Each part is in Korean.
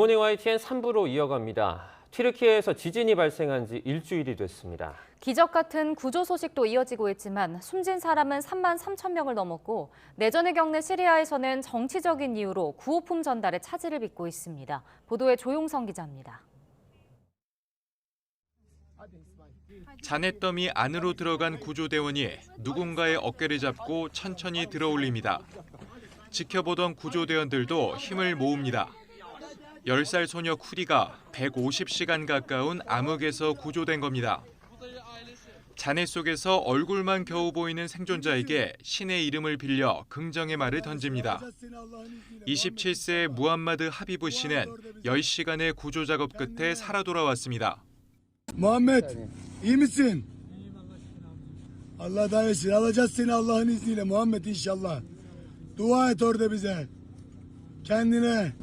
굿모닝 YTN 3부로 이어갑니다. 튀르키예에서 지진이 발생한 지 일주일이 됐습니다. 기적 같은 구조 소식도 이어지고 있지만 숨진 사람은 3만 3천 명을 넘었고 내전을 겪는 시리아에서는 정치적인 이유로 구호품 전달에 차질을 빚고 있습니다. 보도에 조용성 기자입니다. 잔해더미 안으로 들어간 구조대원이 누군가의 어깨를 잡고 천천히 들어올립니다. 지켜보던 구조대원들도 힘을 모읍니다. 10살 소녀 쿠리가 150시간 가까운 암흑에서 구조된 겁니다. 잔해 속에서 얼굴만 겨우 보이는 생존자에게 신의 이름을 빌려 긍정의 말을 던집니다. 27세의 무함마드 하비부 씨는 10시간의 구조 작업 끝에 살아 돌아왔습니다. Muhammed, iyi misin? Allah dayanışır. Alacağız seni Allah'ın izniyle Muhammed inşallah. Dua et orada bize. Kendine.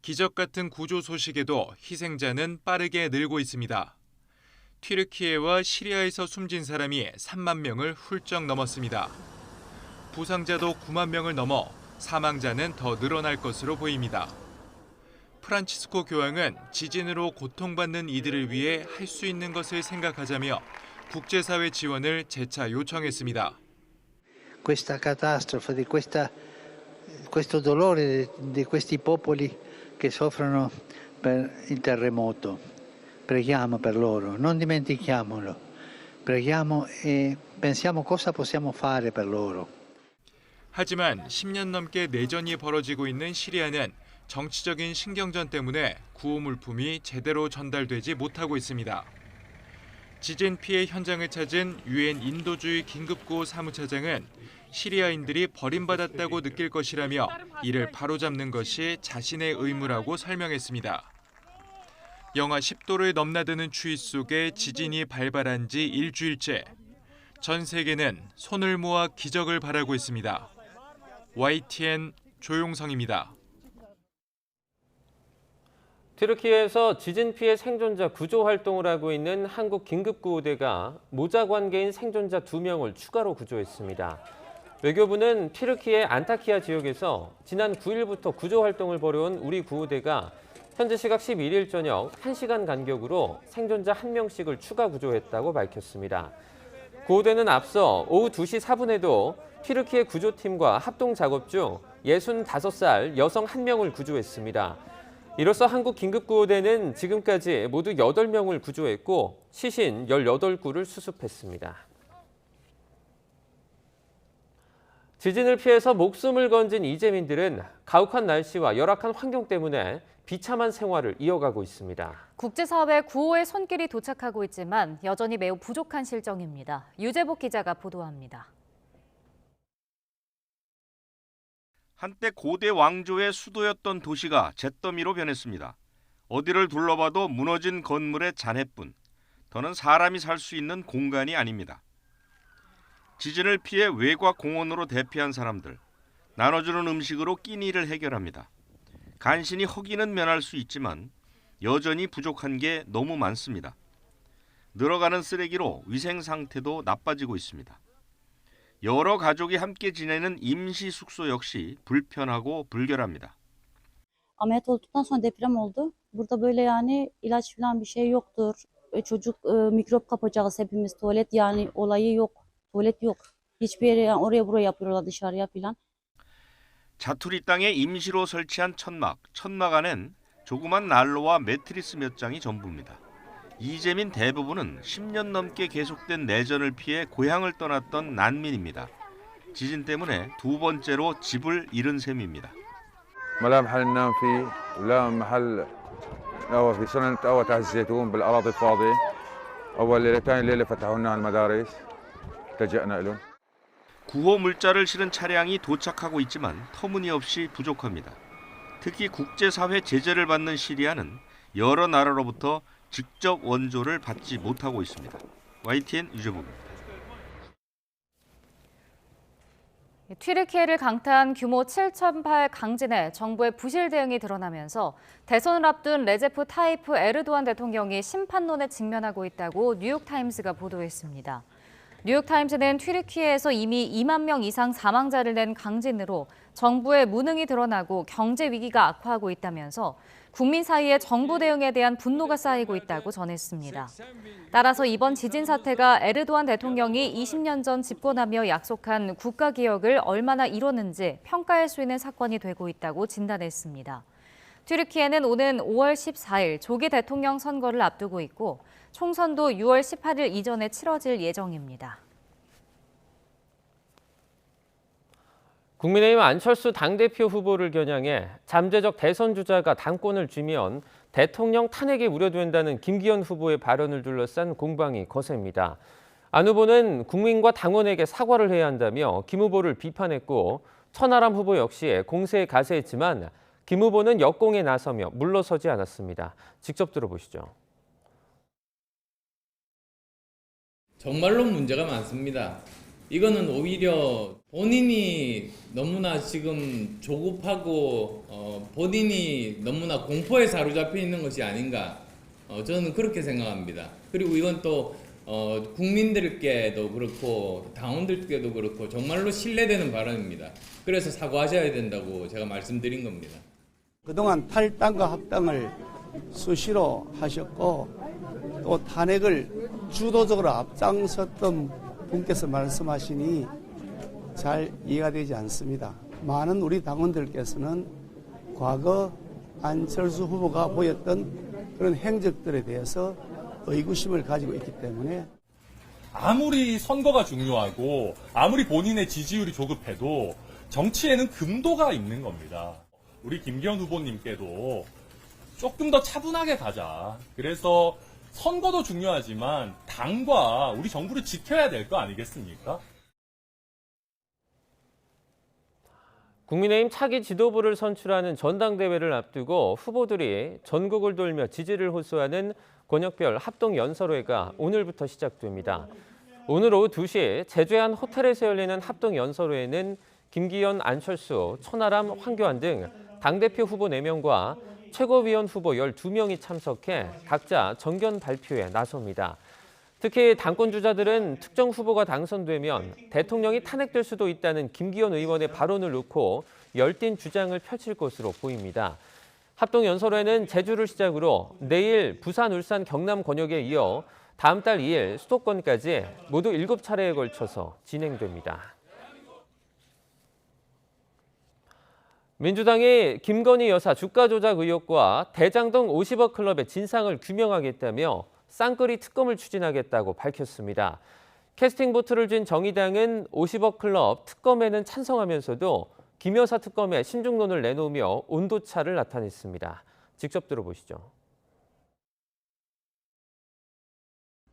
기적 같은 구조 소식에도 희생자는 빠르게 늘고 있습니다. 튀르키예와 시리아에서 숨진 사람이 3만 명을 훌쩍 넘었습니다. 부상자도 9만 명을 넘어 사망자는 더 늘어날 것으로 보입니다. 프란치스코 교황은 지진으로 고통받는 이들을 위해 할 수 있는 것을 생각하자며 국제사회 지원을 재차 요청했습니다. Questa catastrofe, di questo dolore di questi popoli che soffrono per il terremoto. Preghiamo per loro, non dimentichiamolo. Preghiamo e pensiamo cosa possiamo fare per loro. 하지만 10년 넘게 내전이 벌어지고 있는 시리아는 정치적인 신경전 때문에 구호 물품이 제대로 전달되지 못하고 있습니다. 지진 피해 현장을 찾은 유엔 인도주의 긴급구호 사무차장은 시리아인들이 버림받았다고 느낄 것이라며 이를 바로잡는 것이 자신의 의무라고 설명했습니다. 영하 10도를 넘나드는 추위 속에 지진이 발발한 지 일주일째. 전 세계는 손을 모아 기적을 바라고 있습니다. YTN 조용성입니다. 튀르키예에서 지진 피해 생존자 구조 활동을 하고 있는 한국 긴급구호대가 모자 관계인 생존자 2명을 추가로 구조했습니다. 외교부는 튀르키예 안타키아 지역에서 지난 9일부터 구조 활동을 벌여온 우리 구호대가 현지 시각 11일 저녁 1시간 간격으로 생존자 1명씩을 추가 구조했다고 밝혔습니다. 구호대는 앞서 오후 2시 4분에도 튀르키예 구조팀과 합동 작업 중 65살 여성 1명을 구조했습니다. 이로써 한국 긴급구호대는 지금까지 모두 8명을 구조했고 시신 18구를 수습했습니다. 지진을 피해서 목숨을 건진 이재민들은 가혹한 날씨와 열악한 환경 때문에 비참한 생활을 이어가고 있습니다. 국제사회 구호의 손길이 도착하고 있지만 여전히 매우 부족한 실정입니다. 유재복 기자가 보도합니다. 한때 고대 왕조의 수도였던 도시가 잿더미로 변했습니다. 어디를 둘러봐도 무너진 건물의 잔해뿐, 더는 사람이 살 수 있는 공간이 아닙니다. 지진을 피해 외곽 공원으로 대피한 사람들, 나눠주는 음식으로 끼니를 해결합니다. 간신히 허기는 면할 수 있지만 여전히 부족한 게 너무 많습니다. 늘어가는 쓰레기로 위생 상태도 나빠지고 있습니다. 여러 ga족이 함께 지내는 임시 숙소 역시 불편하고 불결합니다. Ameliyat olduktan sonra deprem oldu. Burada böyle yani ilaç falan bir şey yoktur. Çocuk mikrop kapacağız hepimiz. Tuvalet yani olayı yok. Tuvalet yok. Hiçbir yere yani oraya buraya yapıyorlar dışarıya falan. 자투리 땅에 임시로 설치한 천막 안엔 조그만 난로와 매트리스 몇 장이 전부입니다. 이재민 대부분은 10년 넘게 계속된 내전을 피해 고향을 떠났던 난민입니다. 지진 때문에 두 번째로 집을 잃은 셈입니다. لا محل ننام فيه ولا محل نقوى فيه صرنا نتقوى تحت الزيتون بالأراضي الفاضية أول ليلة ثاني ليلة فتحوا لنا المدارس التجأنا لهم. 구호 물자를 실은 차량이 도착하고 있지만 터무니없이 부족합니다. 특히 국제사회 제재를 받는 시리아는 여러 나라로부터 직접 원조를 받지 못하고 있습니다. YTN 유재복입니다. 튀르키예를 강타한 규모 7.8 강진에 정부의 부실 대응이 드러나면서 대선을 앞둔 레제프 타이프 에르도안 대통령이 심판론에 직면하고 있다고 뉴욕타임스가 보도했습니다. 뉴욕타임즈는 튀르키예에서 이미 2만 명 이상 사망자를 낸 강진으로 정부의 무능이 드러나고 경제 위기가 악화하고 있다면서 국민 사이에 정부 대응에 대한 분노가 쌓이고 있다고 전했습니다. 따라서 이번 지진 사태가 에르도안 대통령이 20년 전 집권하며 약속한 국가개혁을 얼마나 이뤘는지 평가할 수 있는 사건이 되고 있다고 진단했습니다. 튀르키예는 오는 5월 14일 조기 대통령 선거를 앞두고 있고 총선도 6월 18일 이전에 치러질 예정입니다. 국민의힘 안철수 당대표 후보를 겨냥해 잠재적 대선 주자가 당권을 쥐면 대통령 탄핵이 우려된다는 김기현 후보의 발언을 둘러싼 공방이 거셉니다. 안 후보는 국민과 당원에게 사과를 해야 한다며 김 후보를 비판했고 천하람 후보 역시 공세에 가세했지만 김 후보는 역공에 나서며 물러서지 않았습니다. 직접 들어보시죠. 정말로 문제가 많습니다. 이거는 오히려 본인이 너무나 지금 조급하고 본인이 너무나 공포에 사로잡혀 있는 것이 아닌가, 저는 그렇게 생각합니다. 그리고 이건 또 국민들께도 그렇고 당원들께도 그렇고 정말로 신뢰되는 발언입니다. 그래서 사과하셔야 된다고 제가 말씀드린 겁니다. 그동안 탈당과 합당을 수시로 하셨고 또 탄핵을 주도적으로 앞장섰던 분께서 말씀하시니 잘 이해가 되지 않습니다. 많은 우리 당원들께서는 과거 안철수 후보가 보였던 그런 행적들에 대해서 의구심을 가지고 있기 때문에 아무리 선거가 중요하고 아무리 본인의 지지율이 조급해도 정치에는 금도가 있는 겁니다. 우리 김기현 후보님께도 조금 더 차분하게 가자. 그래서 선거도 중요하지만 당과 우리 정부를 지켜야 될 거 아니겠습니까? 국민의힘 차기 지도부를 선출하는 전당대회를 앞두고 후보들이 전국을 돌며 지지를 호소하는 권역별 합동연설회가 오늘부터 시작됩니다. 오늘 오후 2시 제주의 한 호텔에서 열리는 합동연설회에는 김기현, 안철수, 천하람, 황교안 등 당대표 후보 4명과 최고위원 후보 12명이 참석해 각자 정견 발표에 나섭니다. 특히 당권 주자들은 특정 후보가 당선되면 대통령이 탄핵될 수도 있다는 김기현 의원의 발언을 놓고 열띤 주장을 펼칠 것으로 보입니다. 합동연설회는 제주를 시작으로 내일 부산, 울산, 경남 권역에 이어 다음 달 2일 수도권까지 모두 7차례에 걸쳐서 진행됩니다. 민주당이 김건희 여사 주가 조작 의혹과 대장동 50억 클럽의 진상을 규명하겠다며 쌍끌이 특검을 추진하겠다고 밝혔습니다. 캐스팅 보트를 쥔 정의당은 50억 클럽 특검에는 찬성하면서도 김 여사 특검에 신중론을 내놓으며 온도차를 나타냈습니다. 직접 들어보시죠.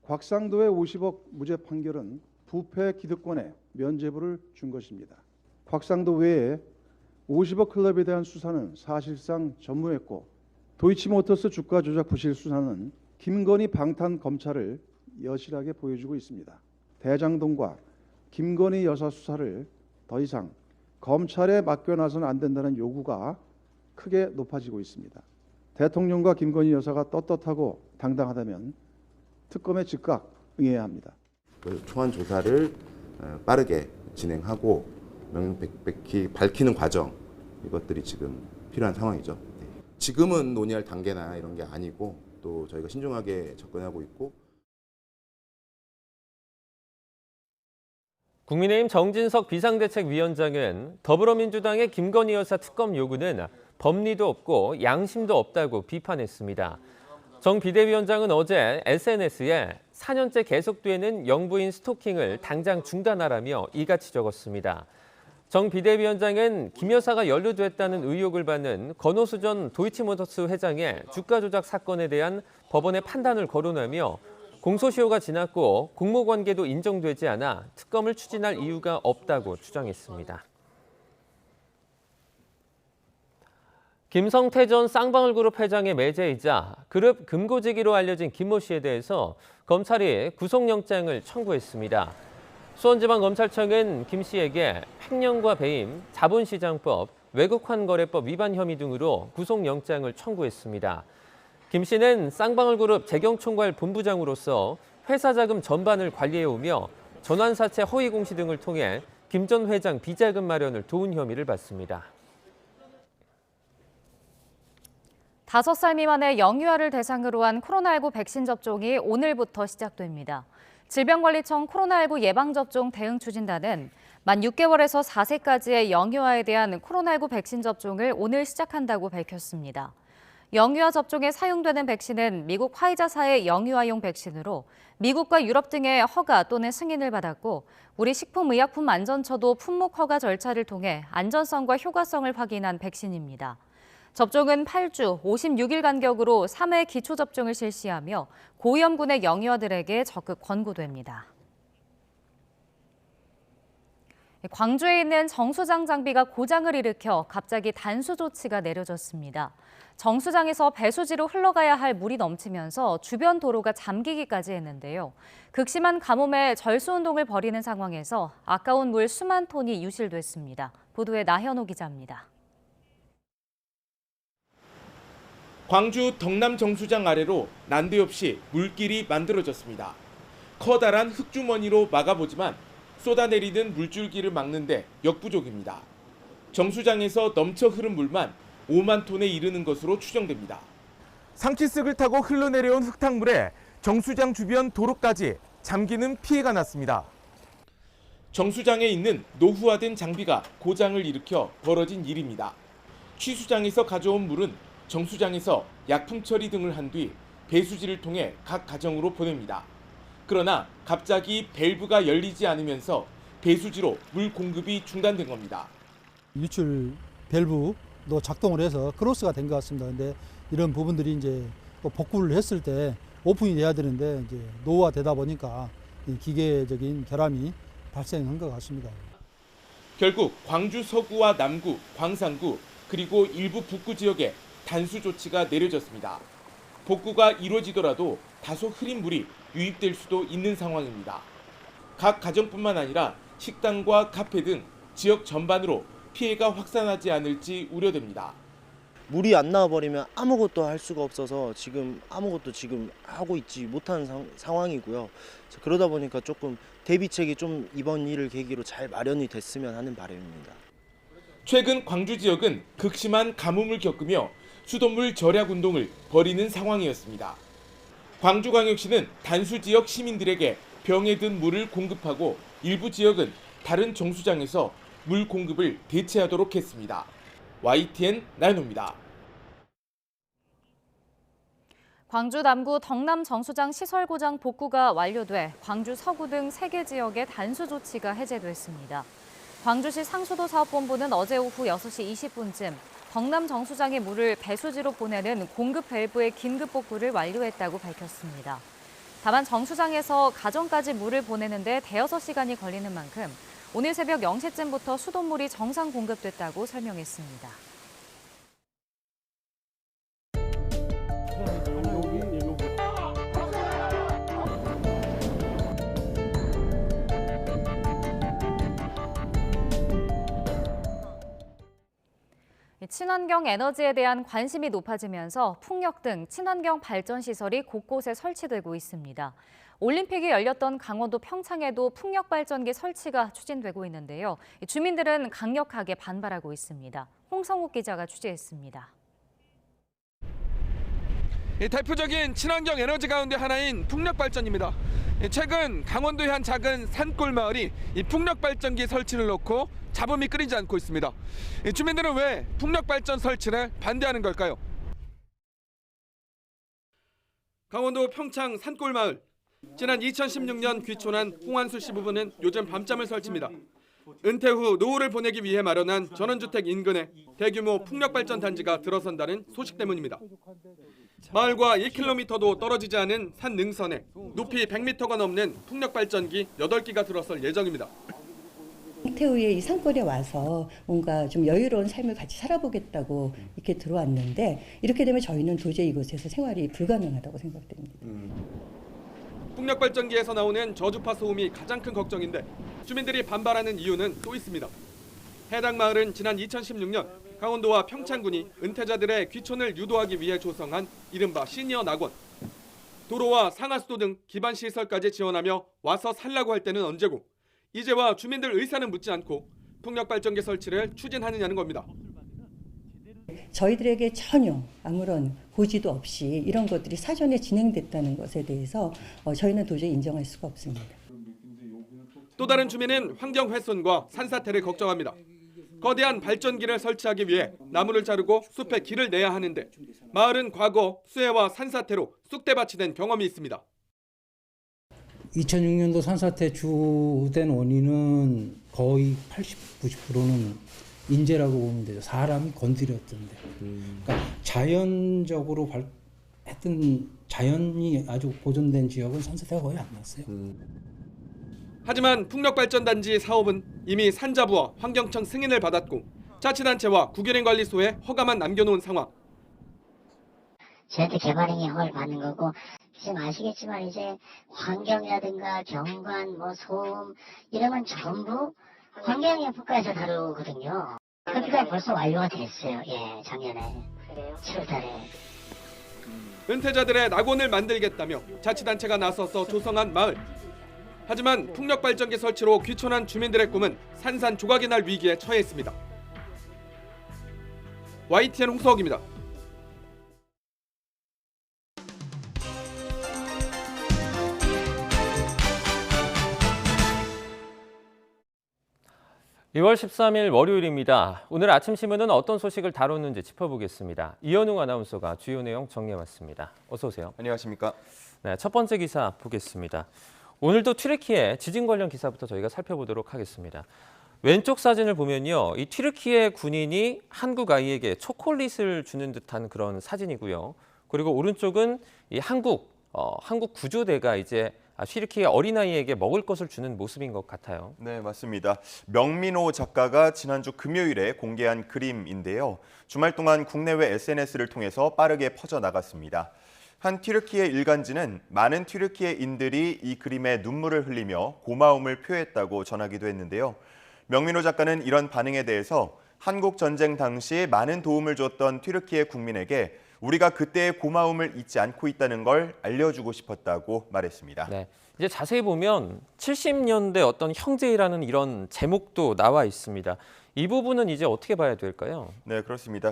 곽상도의 50억 무죄 판결은 부패 기득권에 면죄부를 준 것입니다. 곽상도 외에 50억 클럽에 대한 수사는 사실상 전무했고 도이치모터스 주가 조작 부실 수사는 김건희 방탄 검찰을 여실하게 보여주고 있습니다. 대장동과 김건희 여사 수사를 더 이상 검찰에 맡겨놔서는 안 된다는 요구가 크게 높아지고 있습니다. 대통령과 김건희 여사가 떳떳하고 당당하다면 특검에 즉각 응해야 합니다. 초안 조사를 빠르게 진행하고 명백히 밝히는 과정, 이것들이 지금 필요한 상황이죠. 지금은 논의할 단계나 이런 게 아니고 또 저희가 신중하게 접근하고 있고. 국민의힘 정진석 비상대책위원장은 더불어민주당의 김건희 여사 특검 요구는 법리도 없고 양심도 없다고 비판했습니다. 정 비대위원장은 어제 SNS에 4년째 계속되는 영부인 스토킹을 당장 중단하라며 이같이 적었습니다. 정 비대위원장은 김 여사가 연루됐다는 의혹을 받는 권오수 전 도이치모터스 회장의 주가 조작 사건에 대한 법원의 판단을 거론하며 공소시효가 지났고 공모관계도 인정되지 않아 특검을 추진할 이유가 없다고 주장했습니다. 김성태 전 쌍방울그룹 회장의 매제이자 그룹 금고지기로 알려진 김모 씨에 대해서 검찰이 구속영장을 청구했습니다. 수원지방검찰청은 김 씨에게 횡령과 배임, 자본시장법, 외국환거래법 위반 혐의 등으로 구속영장을 청구했습니다. 김 씨는 쌍방울그룹 재경총괄 본부장으로서 회사 자금 전반을 관리해오며 전환사채 허위 공시 등을 통해 김 전 회장 비자금 마련을 도운 혐의를 받습니다. 5살 미만의 영유아를 대상으로 한 코로나19 백신 접종이 오늘부터 시작됩니다. 질병관리청 코로나19 예방접종 대응 추진단은 만 6개월에서 4세까지의 영유아에 대한 코로나19 백신 접종을 오늘 시작한다고 밝혔습니다. 영유아 접종에 사용되는 백신은 미국 화이자사의 영유아용 백신으로 미국과 유럽 등의 허가 또는 승인을 받았고 우리 식품의약품안전처도 품목 허가 절차를 통해 안전성과 효과성을 확인한 백신입니다. 접종은 8주 56일 간격으로 3회 기초접종을 실시하며 고위험군의 영유아들에게 적극 권고됩니다. 광주에 있는 정수장 장비가 고장을 일으켜 갑자기 단수 조치가 내려졌습니다. 정수장에서 배수지로 흘러가야 할 물이 넘치면서 주변 도로가 잠기기까지 했는데요. 극심한 가뭄에 절수운동을 벌이는 상황에서 아까운 물 수만 톤이 유실됐습니다. 보도에 나현호 기자입니다. 광주 덕남 정수장 아래로 난데없이 물길이 만들어졌습니다. 커다란 흙주머니로 막아보지만 쏟아내리는 물줄기를 막는데 역부족입니다. 정수장에서 넘쳐 흐른 물만 5만 톤에 이르는 것으로 추정됩니다. 상치쓱을 타고 흘러내려온 흙탕물에 정수장 주변 도로까지 잠기는 피해가 났습니다. 정수장에 있는 노후화된 장비가 고장을 일으켜 벌어진 일입니다. 취수장에서 가져온 물은 정수장에서 약품 처리 등을 한 뒤 배수지를 통해 각 가정으로 보냅니다. 그러나 갑자기 밸브가 열리지 않으면서 배수지로 물 공급이 중단된 겁니다. 유출 밸브도 작동을 해서 크로스가 된 것 같습니다. 근데 이런 부분들이 이제 또 복구를 했을 때 오픈이 돼야 되는데 이제 노후화되다 보니까 기계적인 결함이 발생한 것 같습니다. 결국 광주 서구와 남구, 광산구 그리고 일부 북구 지역에 단수 조치가 내려졌습니다. 복구가 이루어지더라도 다소 흐린 물이 유입될 수도 있는 상황입니다. 각 가정뿐만 아니라 식당과 카페 등 지역 전반으로 피해가 확산하지 않을지 우려됩니다. 물이 안 나와버리면 아무것도 할 수가 없어서 아무것도 하고 있지 못하는 상황이고요. 그러다 보니까 조금 대비책이 좀 이번 일을 계기로 잘 마련이 됐으면 하는 바람입니다. 최근 광주 지역은 극심한 가뭄을 겪으며 수돗물 절약 운동을 벌이는 상황이었습니다. 광주광역시는 단수 지역 시민들에게 병에 든 물을 공급하고 일부 지역은 다른 정수장에서 물 공급을 대체하도록 했습니다. YTN 나연호입니다. 광주 남구 덕남 정수장 시설 고장 복구가 완료돼 광주 서구 등 3개 지역의 단수 조치가 해제됐습니다. 광주시 상수도 사업본부는 어제 오후 6시 20분쯤 덕남 정수장의 물을 배수지로 보내는 공급 밸브의 긴급 복구를 완료했다고 밝혔습니다. 다만 정수장에서 가정까지 물을 보내는데 대여섯 시간이 걸리는 만큼 오늘 새벽 0시쯤부터 수돗물이 정상 공급됐다고 설명했습니다. 친환경 에너지에 대한 관심이 높아지면서 풍력 등 친환경 발전 시설이 곳곳에 설치되고 있습니다. 올림픽이 열렸던 강원도 평창에도 풍력 발전기 설치가 추진되고 있는데요. 주민들은 강력하게 반발하고 있습니다. 홍성욱 기자가 취재했습니다. 대표적인 친환경 에너지 가운데 하나인 풍력 발전입니다. 최근 강원도의 한 작은 산골 마을이 이 풍력 발전기 설치를 놓고 잡음이 끊이지 않고 있습니다. 주민들은 왜 풍력 발전 설치를 반대하는 걸까요? 강원도 평창 산골 마을. 지난 2016년 귀촌한 홍한수 씨 부부는 요즘 밤잠을 설칩니다. 은퇴 후 노후를 보내기 위해 마련한 전원주택 인근에 대규모 풍력발전 단지가 들어선다는 소식 때문입니다. 마을과 1km도 떨어지지 않은 산 능선에 높이 100m가 넘는 풍력발전기 8기가 들어설 예정입니다. 은퇴 후에 이 산골에 와서 뭔가 좀 여유로운 삶을 같이 살아보겠다고 이렇게 들어왔는데 이렇게 되면 저희는 도저히 이곳에서 생활이 불가능하다고 생각됩니다. 풍력발전기에서 나오는 저주파 소음이 가장 큰 걱정인데 주민들이 반발하는 이유는 또 있습니다. 해당 마을은 지난 2016년 강원도와 평창군이 은퇴자들의 귀촌을 유도하기 위해 조성한 이른바 시니어 낙원. 도로와 상하수도 등 기반 시설까지 지원하며 와서 살라고 할 때는 언제고 이제와 주민들 의사는 묻지 않고 풍력발전기 설치를 추진하느냐는 겁니다. 저희들에게 전혀 아무런 고지도 없이 이런 것들이 사전에 진행됐다는 것에 대해서 저희는 도저히 인정할 수가 없습니다. 또 다른 주민은 환경 훼손과 산사태를 걱정합니다. 거대한 발전기를 설치하기 위해 나무를 자르고 숲에 길을 내야 하는데 마을은 과거 수해와 산사태로 쑥대밭이 된 경험이 있습니다. 2006년도 산사태 주된 원인은 거의 80, 90%는 인재라고 보면 되죠. 사람이 건드렸던데. 그러니까 자연적으로 했던 자연이 아주 보존된 지역은 산사태가 거의 안 났어요. 하지만 풍력발전단지 사업은 이미 산자부와 환경청 승인을 받았고 자치단체와 국유림관리소에 허가만 남겨놓은 상황. 저희한테 개발행위 허가를 받는 거고 지금 아시겠지만 이제 환경이라든가 경관, 소음 이런 건 전부 환경영향평가에서 다루거든요. 협의가 벌써 완료가 됐어요. 예, 작년에 7월달에. 은퇴자들의 낙원을 만들겠다며 자치단체가 나서서 조성한 마을. 하지만 풍력발전기 설치로 귀촌한 주민들의 꿈은 산산조각이 날 위기에 처해 있습니다. YTN 홍석입니다. (2월 13일) 월요일입니다. 오늘 아침 신문은 어떤 소식을 다뤘는지 짚어보겠습니다. 이현웅 아나운서가 주요 내용 정리해왔습니다. 어서 오세요. 안녕하십니까. 네, 첫 번째 기사 보겠습니다. 오늘도 튀르키예 지진 관련 기사부터 저희가 살펴보도록 하겠습니다. 왼쪽 사진을 보면요, 이 튀르키예 군인이 한국 아이에게 초콜릿을 주는 듯한 그런 사진이고요. 그리고 오른쪽은 이 한국 구조대가 이제 튀르키예 어린아이에게 먹을 것을 주는 모습인 것 같아요. 네, 맞습니다. 명민호 작가가 지난주 금요일에 공개한 그림인데요. 주말 동안 국내외 SNS를 통해서 빠르게 퍼져나갔습니다. 한 튀르키예 일간지는 많은 튀르키예인들이 이 그림에 눈물을 흘리며 고마움을 표했다고 전하기도 했는데요. 명민호 작가는 이런 반응에 대해서 한국 전쟁 당시 많은 도움을 줬던 튀르키예 국민에게 우리가 그때의 고마움을 잊지 않고 있다는 걸 알려주고 싶었다고 말했습니다. 네, 이제 자세히 보면 70년대 어떤 형제라는 이런 제목도 나와 있습니다. 이 부분은 이제 어떻게 봐야 될까요? 네, 그렇습니다.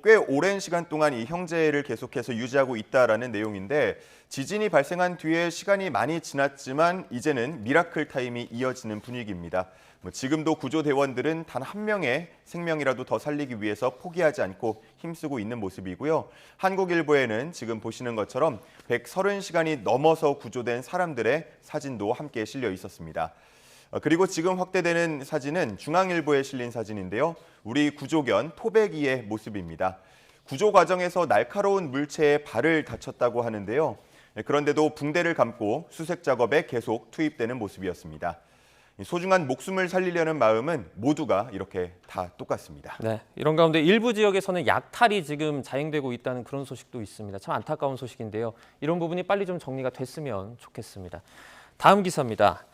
꽤 오랜 시간 동안 이 형제를 계속해서 유지하고 있다라는 내용인데 지진이 발생한 뒤에 시간이 많이 지났지만 이제는 미라클 타임이 이어지는 분위기입니다. 지금도 구조대원들은 단 한 명의 생명이라도 더 살리기 위해서 포기하지 않고 힘쓰고 있는 모습이고요. 한국일보에는 지금 보시는 것처럼 130시간이 넘어서 구조된 사람들의 사진도 함께 실려 있었습니다. 그리고 지금 확대되는 사진은 중앙일보에 실린 사진인데요. 우리 구조견 토백이의 모습입니다. 구조 과정에서 날카로운 물체에 발을 다쳤다고 하는데요. 그런데도 붕대를 감고 수색 작업에 계속 투입되는 모습이었습니다. 소중한 목숨을 살리려는 마음은 모두가 이렇게 다 똑같습니다. 네, 이런 가운데 일부 지역에서는 약탈이 지금 자행되고 있다는 그런 소식도 있습니다. 참 안타까운 소식인데요. 이런 부분이 빨리 좀 정리가 됐으면 좋겠습니다. 다음 기사입니다.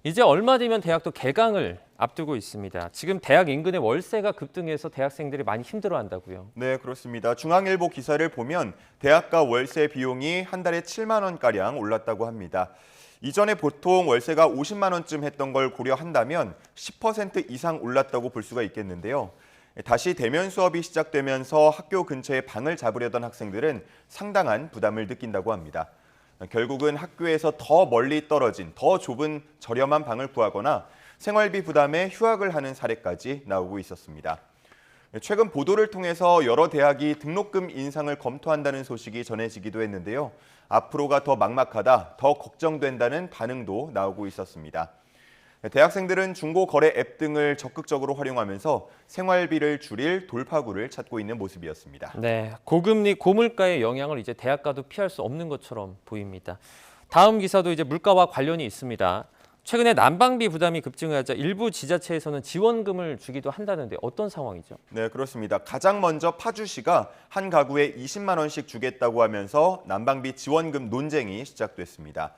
이제 얼마 뒤면 대학도 개강을 앞두고 있습니다. 지금 대학 인근의 월세가 급등해서 대학생들이 많이 힘들어한다고요. 네, 그렇습니다. 중앙일보 기사를 보면 대학가 월세 비용이 한 달에 7만 원가량 올랐다고 합니다. 이전에 보통 월세가 50만 원쯤 했던 걸 고려한다면 10% 이상 올랐다고 볼 수가 있겠는데요. 다시 대면 수업이 시작되면서 학교 근처에 방을 잡으려던 학생들은 상당한 부담을 느낀다고 합니다. 결국은 학교에서 더 멀리 떨어진 더 좁은 저렴한 방을 구하거나 생활비 부담에 휴학을 하는 사례까지 나오고 있었습니다. 최근 보도를 통해서 여러 대학이 등록금 인상을 검토한다는 소식이 전해지기도 했는데요. 앞으로가 더 막막하다, 더 걱정된다는 반응도 나오고 있었습니다. 대학생들은 중고거래 앱 등을 적극적으로 활용하면서 생활비를 줄일 돌파구를 찾고 있는 모습이었습니다. 네, 고금리, 고물가의 영향을 이제 대학가도 피할 수 없는 것처럼 보입니다. 다음 기사도 이제 물가와 관련이 있습니다. 최근에 난방비 부담이 급증하자 일부 지자체에서는 지원금을 주기도 한다는데 어떤 상황이죠? 네, 그렇습니다. 가장 먼저 파주시가 한 가구에 20만 원씩 주겠다고 하면서 난방비 지원금 논쟁이 시작됐습니다.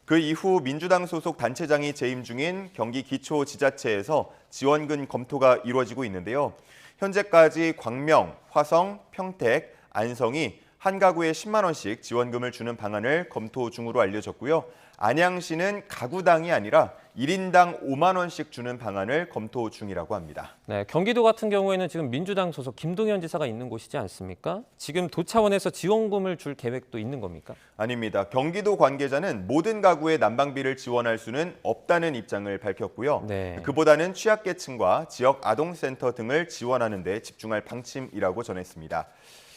그 이후 민주당 소속 단체장이 재임 중인 경기 기초지자체에서 지원금 검토가 이루어지고 있는데요. 현재까지 광명, 화성, 평택, 안성이 한 가구에 10만 원씩 지원금을 주는 방안을 검토 중으로 알려졌고요. 안양시는 가구당이 아니라 1인당 5만 원씩 주는 방안을 검토 중이라고 합니다. 네, 경기도 같은 경우에는 지금 민주당 소속 김동연 지사가 있는 곳이지 않습니까? 지금 도 차원에서 지원금을 줄 계획도 있는 겁니까? 아닙니다. 경기도 관계자는 모든 가구에 난방비를 지원할 수는 없다는 입장을 밝혔고요. 네. 그보다는 취약계층과 지역 아동센터 등을 지원하는 데 집중할 방침이라고 전했습니다.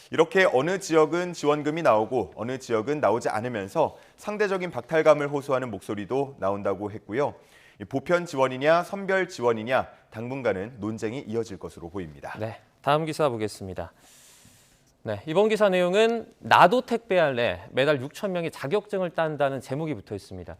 이렇게 어느 지역은 지원금이 나오고 어느 지역은 나오지 않으면서 상대적인 박탈감을 호소하는 목소리도 나온다고 했고요. 보편 지원이냐 선별 지원이냐 당분간은 논쟁이 이어질 것으로 보입니다. 네, 다음 기사 보겠습니다. 네, 이번 기사 내용은 나도 택배할래 매달 6천 명이 자격증을 딴다는 제목이 붙어 있습니다.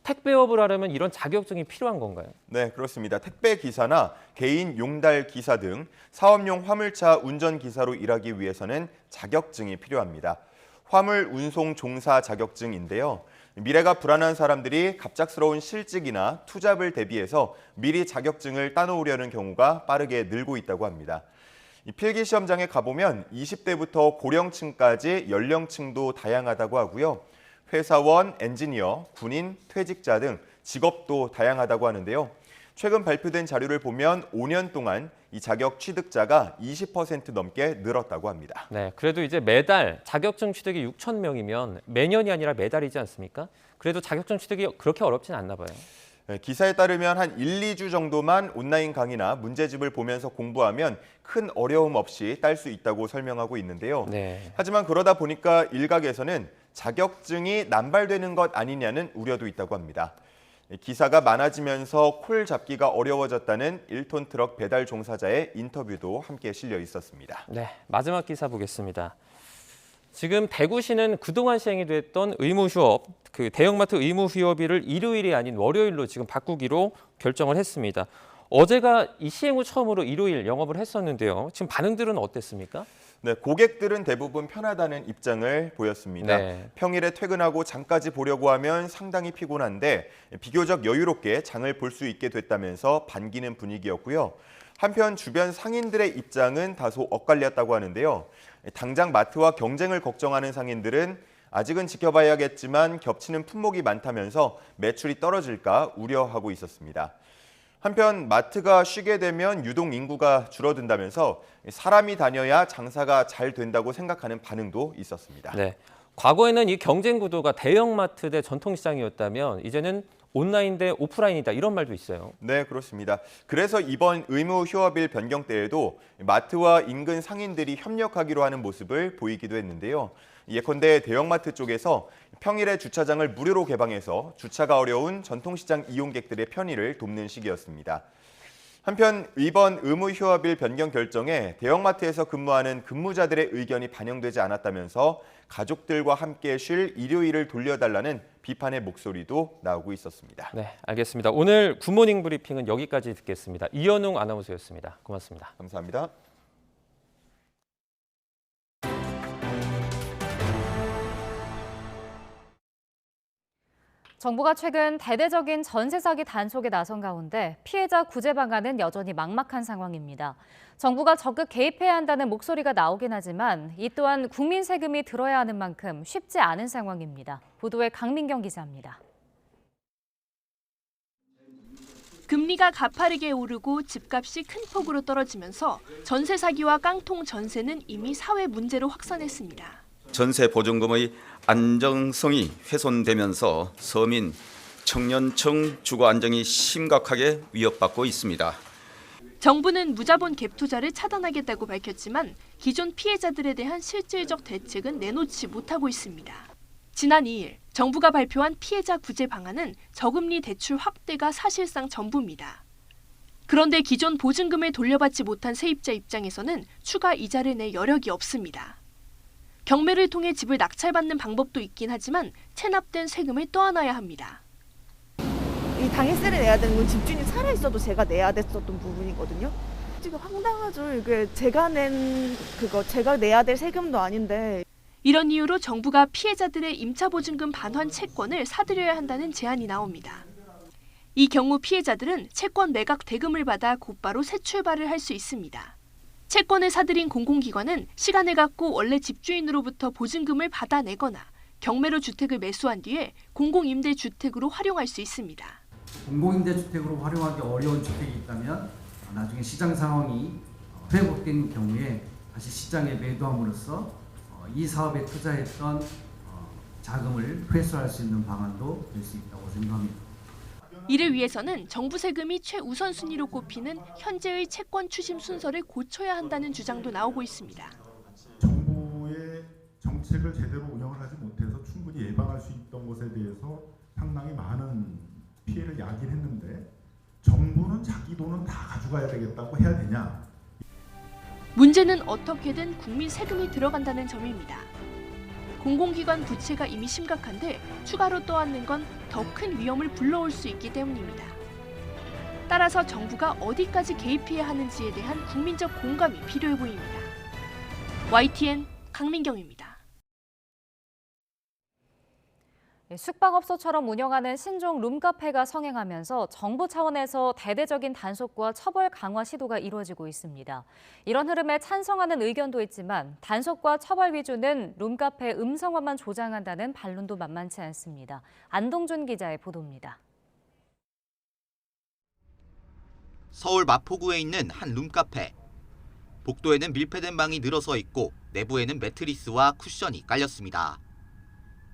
택배업을 하려면 이런 자격증이 필요한 건가요? 네, 그렇습니다. 택배 기사나 개인 용달 기사 등 사업용 화물차 운전 기사로 일하기 위해서는 자격증이 필요합니다. 화물 운송 종사 자격증인데요. 미래가 불안한 사람들이 갑작스러운 실직이나 투잡을 대비해서 미리 자격증을 따놓으려는 경우가 빠르게 늘고 있다고 합니다. 이 필기 시험장에 가보면 20대부터 고령층까지 연령층도 다양하다고 하고요. 회사원, 엔지니어, 군인, 퇴직자 등 직업도 다양하다고 하는데요. 최근 발표된 자료를 보면 5년 동안 이 자격 취득자가 20% 넘게 늘었다고 합니다. 네, 그래도 이제 매달 자격증 취득이 6천 명이면 매년이 아니라 매달이지 않습니까? 그래도 자격증 취득이 그렇게 어렵진 않나 봐요. 네, 기사에 따르면 한 1, 2주 정도만 온라인 강의나 문제집을 보면서 공부하면 큰 어려움 없이 딸 수 있다고 설명하고 있는데요. 네. 하지만 그러다 보니까 일각에서는 자격증이 남발되는 것 아니냐는 우려도 있다고 합니다. 기사가 많아지면서 콜 잡기가 어려워졌다는 1톤 트럭 배달 종사자의 인터뷰도 함께 실려 있었습니다. 네, 마지막 기사 보겠습니다. 지금 대구시는 그동안 시행이 됐던 의무 휴업, 대형마트 의무 휴업일을 일요일이 아닌 월요일로 지금 바꾸기로 결정을 했습니다. 어제가 이 시행 후 처음으로 일요일 영업을 했었는데요. 지금 반응들은 어땠습니까? 네, 고객들은 대부분 편하다는 입장을 보였습니다. 네. 평일에 퇴근하고 장까지 보려고 하면 상당히 피곤한데 비교적 여유롭게 장을 볼 수 있게 됐다면서 반기는 분위기였고요. 한편 주변 상인들의 입장은 다소 엇갈렸다고 하는데요. 당장 마트와 경쟁을 걱정하는 상인들은 아직은 지켜봐야겠지만 겹치는 품목이 많다면서 매출이 떨어질까 우려하고 있었습니다. 한편 마트가 쉬게 되면 유동 인구가 줄어든다면서 사람이 다녀야 장사가 잘 된다고 생각하는 반응도 있었습니다. 네, 과거에는 이 경쟁 구도가 대형마트 대 전통시장이었다면 이제는 온라인 대 오프라인이다 이런 말도 있어요. 네, 그렇습니다. 그래서 이번 의무 휴업일 변경 때에도 마트와 인근 상인들이 협력하기로 하는 모습을 보이기도 했는데요. 예컨대 대형마트 쪽에서 평일에 주차장을 무료로 개방해서 주차가 어려운 전통시장 이용객들의 편의를 돕는 시기였습니다. 한편 이번 의무 휴업일 변경 결정에 대형마트에서 근무하는 근무자들의 의견이 반영되지 않았다면서 가족들과 함께 쉴 일요일을 돌려달라는 비판의 목소리도 나오고 있었습니다. 네, 알겠습니다. 오늘 굿모닝 브리핑은 여기까지 듣겠습니다. 이현웅 아나운서였습니다. 고맙습니다. 감사합니다. 정부가 최근 대대적인 전세 사기 단속에 나선 가운데 피해자 구제 방안은 여전히 막막한 상황입니다. 정부가 적극 개입해야 한다는 목소리가 나오긴 하지만 이 또한 국민 세금이 들어야 하는 만큼 쉽지 않은 상황입니다. 보도에 강민경 기자입니다. 금리가 가파르게 오르고 집값이 큰 폭으로 떨어지면서 전세 사기와 깡통 전세는 이미 사회 문제로 확산했습니다. 전세 보증금의 안정성이 훼손되면서 서민, 청년층 주거 안정이 심각하게 위협받고 있습니다. 정부는 무자본 갭 투자를 차단하겠다고 밝혔지만 기존 피해자들에 대한 실질적 대책은 내놓지 못하고 있습니다. 지난 2일 정부가 발표한 피해자 구제 방안은 저금리 대출 확대가 사실상 전부입니다. 그런데 기존 보증금을 돌려받지 못한 세입자 입장에서는 추가 이자를 낼 여력이 없습니다. 경매를 통해 집을 낙찰받는 방법도 있긴 하지만 체납된 세금을 떠안아야 합니다. 이 당해세를 내야 되는 건 집주인이 살아있어도 제가 내야 됐었던 부분이거든요. 지금 황당하죠. 이게 제가 내야 될 세금도 아닌데. 이런 이유로 정부가 피해자들의 임차보증금 반환 채권을 사들여야 한다는 제안이 나옵니다. 이 경우 피해자들은 채권 매각 대금을 받아 곧바로 새 출발을 할 수 있습니다. 채권을 사들인 공공기관은 시간을 갖고 원래 집주인으로부터 보증금을 받아내거나 경매로 주택을 매수한 뒤에 공공임대주택으로 활용할 수 있습니다. 공공임대주택으로 활용하기 어려운 주택이 있다면 나중에 시장 상황이 회복된 경우에 다시 시장에 매도함으로써 이 사업에 투자했던 자금을 회수할 수 있는 방안도 될 수 있다고 생각합니다. 이를 위해서는 정부 세금이 최우선순위로 꼽히는 현재의 채권 추심 순서를 고쳐야 한다는 주장도 나오고 있습니다. 정부의 정책을 제대로 운영을 하지 못해서 충분히 예방할 수 있던 것에 대해서 상당히 많은 피해를 야기했는데 정부는 자기 돈은 다 가져가야 되겠다고 해야 되냐? 문제는 어떻게든 국민 세금이 들어간다는 점입니다. 공공기관 부채가 이미 심각한데 추가로 떠안는 건 더 큰 위험을 불러올 수 있기 때문입니다. 따라서 정부가 어디까지 개입해야 하는지에 대한 국민적 공감이 필요해 보입니다. YTN 강민경입니다. 숙박업소처럼 운영하는 신종 룸카페가 성행하면서 정부 차원에서 대대적인 단속과 처벌 강화 시도가 이루어지고 있습니다. 이런 흐름에 찬성하는 의견도 있지만 단속과 처벌 위주는 룸카페 음성화만 조장한다는 반론도 만만치 않습니다. 안동준 기자의 보도입니다. 서울 마포구에 있는 한 룸카페. 복도에는 밀폐된 방이 늘어서 있고 내부에는 매트리스와 쿠션이 깔렸습니다.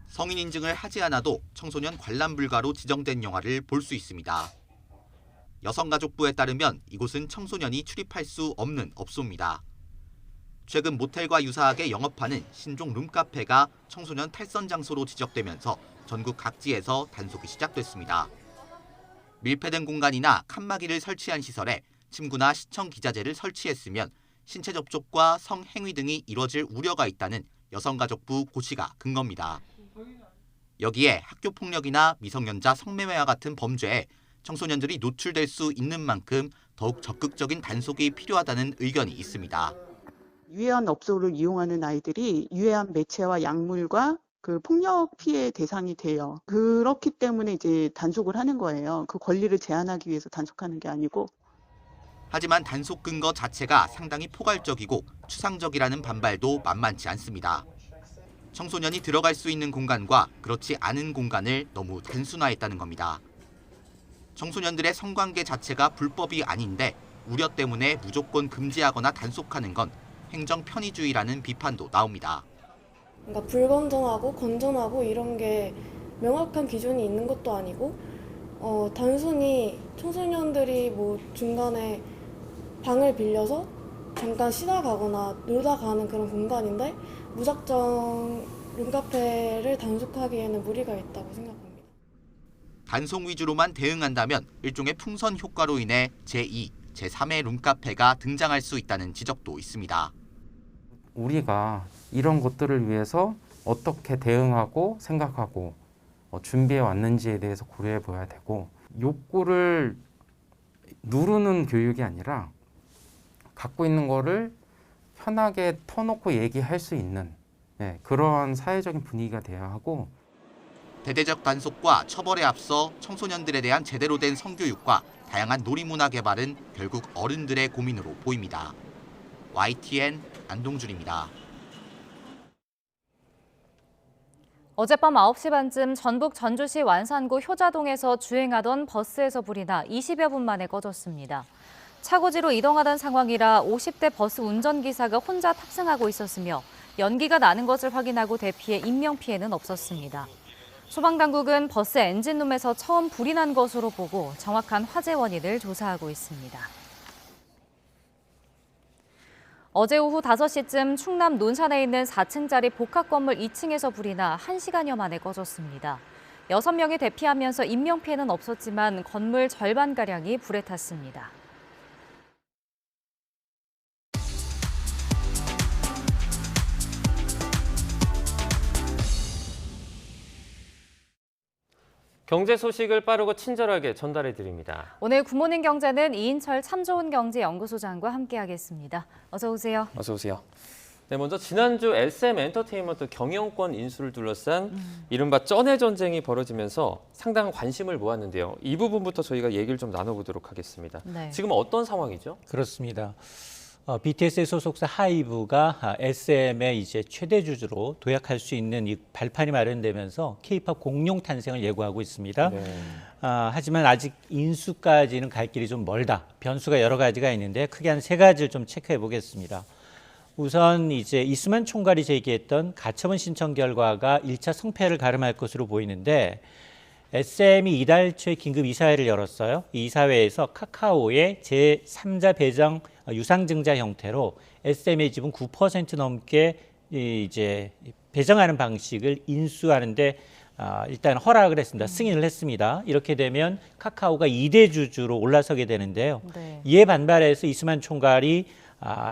성인 인증을 하지 않아도 청소년 관람 불가로 지정된 영화를 볼 수 있습니다. 여성가족부에 따르면 이곳은 청소년이 출입할 수 없는 업소입니다. 최근 모텔과 유사하게 영업하는 신종 룸카페가 청소년 탈선 장소로 지적되면서 전국 각지에서 단속이 시작됐습니다. 밀폐된 공간이나 칸막이를 설치한 시설에 침구나 시청 기자재를 설치했으면 신체 접촉과 성행위 등이 이뤄질 우려가 있다는 여성가족부 고시가 근거입니다. 여기에 학교폭력이나 미성년자 성매매와 같은 범죄에 청소년들이 노출될 수 있는 만큼 더욱 적극적인 단속이 필요하다는 의견이 있습니다. 유해한 업소를 이용하는 아이들이 유해한 매체와 약물과 그 폭력 피해 대상이 돼요. 그렇기 때문에 이제 단속을 하는 거예요. 그 권리를 제한하기 위해서 단속하는 게 아니고. 하지만 단속 근거 자체가 상당히 포괄적이고 추상적이라는 반발도 만만치 않습니다. 청소년이 들어갈 수 있는 공간과 그렇지 않은 공간을 너무 단순화했다는 겁니다. 청소년들의 성관계 자체가 불법이 아닌데 우려 때문에 무조건 금지하거나 단속하는 건 행정 편의주의라는 비판도 나옵니다. 그러니까 불건전하고 건전하고 이런 게 명확한 기준이 있는 것도 아니고 단순히 청소년들이 뭐 중간에 방을 빌려서 잠깐 쉬다 가거나 놀다 가는 그런 공간인데 무작정 룸카페를 단속하기에는 무리가 있다고 생각합니다. 단속 위주로만 대응한다면 일종의 풍선 효과로 인해 제2, 제3의 룸카페가 등장할 수 있다는 지적도 있습니다. 우리가 이런 것들을 위해서 어떻게 대응하고 생각하고 준비해 왔는지에 대해서 고려해 봐야 되고 욕구를 누르는 교육이 아니라 갖고 있는 거를 편하게 터놓고 얘기할 수 있는 그런 사회적인 분위기가 돼야 하고 대대적 단속과 처벌에 앞서 청소년들에 대한 제대로 된 성교육과 다양한 놀이문화 개발은 결국 어른들의 고민으로 보입니다. YTN 안동준입니다. 어젯밤 9시 반쯤 전북 전주시 완산구 효자동에서 주행하던 버스에서 불이 나 20여 분 만에 꺼졌습니다. 차고지로 이동하던 상황이라 50대 버스 운전기사가 혼자 탑승하고 있었으며 연기가 나는 것을 확인하고 대피해 인명피해는 없었습니다. 소방당국은 버스 엔진룸에서 처음 불이 난 것으로 보고 정확한 화재 원인을 조사하고 있습니다. 어제 오후 5시쯤 충남 논산에 있는 4층짜리 복합 건물 2층에서 불이 나 1시간여 만에 꺼졌습니다. 6명이 대피하면서 인명피해는 없었지만 건물 절반가량이 불에 탔습니다. 경제 소식을 빠르고 친절하게 전달해 드립니다. 오늘 굿모닝 경제는 이인철 참 좋은 경제 연구소장과 함께하겠습니다. 어서 오세요. 어서 오세요. 네, 먼저 지난주 SM 엔터테인먼트 경영권 인수를 둘러싼 이른바 쩐의 전쟁이 벌어지면서 상당한 관심을 모았는데요. 이 부분부터 저희가 얘기를 좀 나눠보도록 하겠습니다. 네. 지금 어떤 상황이죠? 그렇습니다. BTS의 소속사 하이브가 SM의 이제 최대 주주로 도약할 수 있는 이 발판이 마련되면서 K-팝 공룡 탄생을 예고하고 있습니다. 하지만 아직 인수까지는 갈 길이 좀 멀다. 변수가 여러 가지가 있는데 크게 한 3가지를 좀 체크해 보겠습니다. 우선 이제 이수만 총괄이 제기했던 가처분 신청 결과가 1차 성패를 가름할 것으로 보이는데 SM이 이달 초에 긴급 이사회를 열었어요. 이 이사회에서 카카오의 제3자 배정 유상증자 형태로 SM의 지분 9% 넘게 이제 배정하는 방식을 인수하는데 일단 허락을 했습니다. 승인을 했습니다. 이렇게 되면 카카오가 2대 주주로 올라서게 되는데요. 네. 이에 반발해서 이수만 총괄이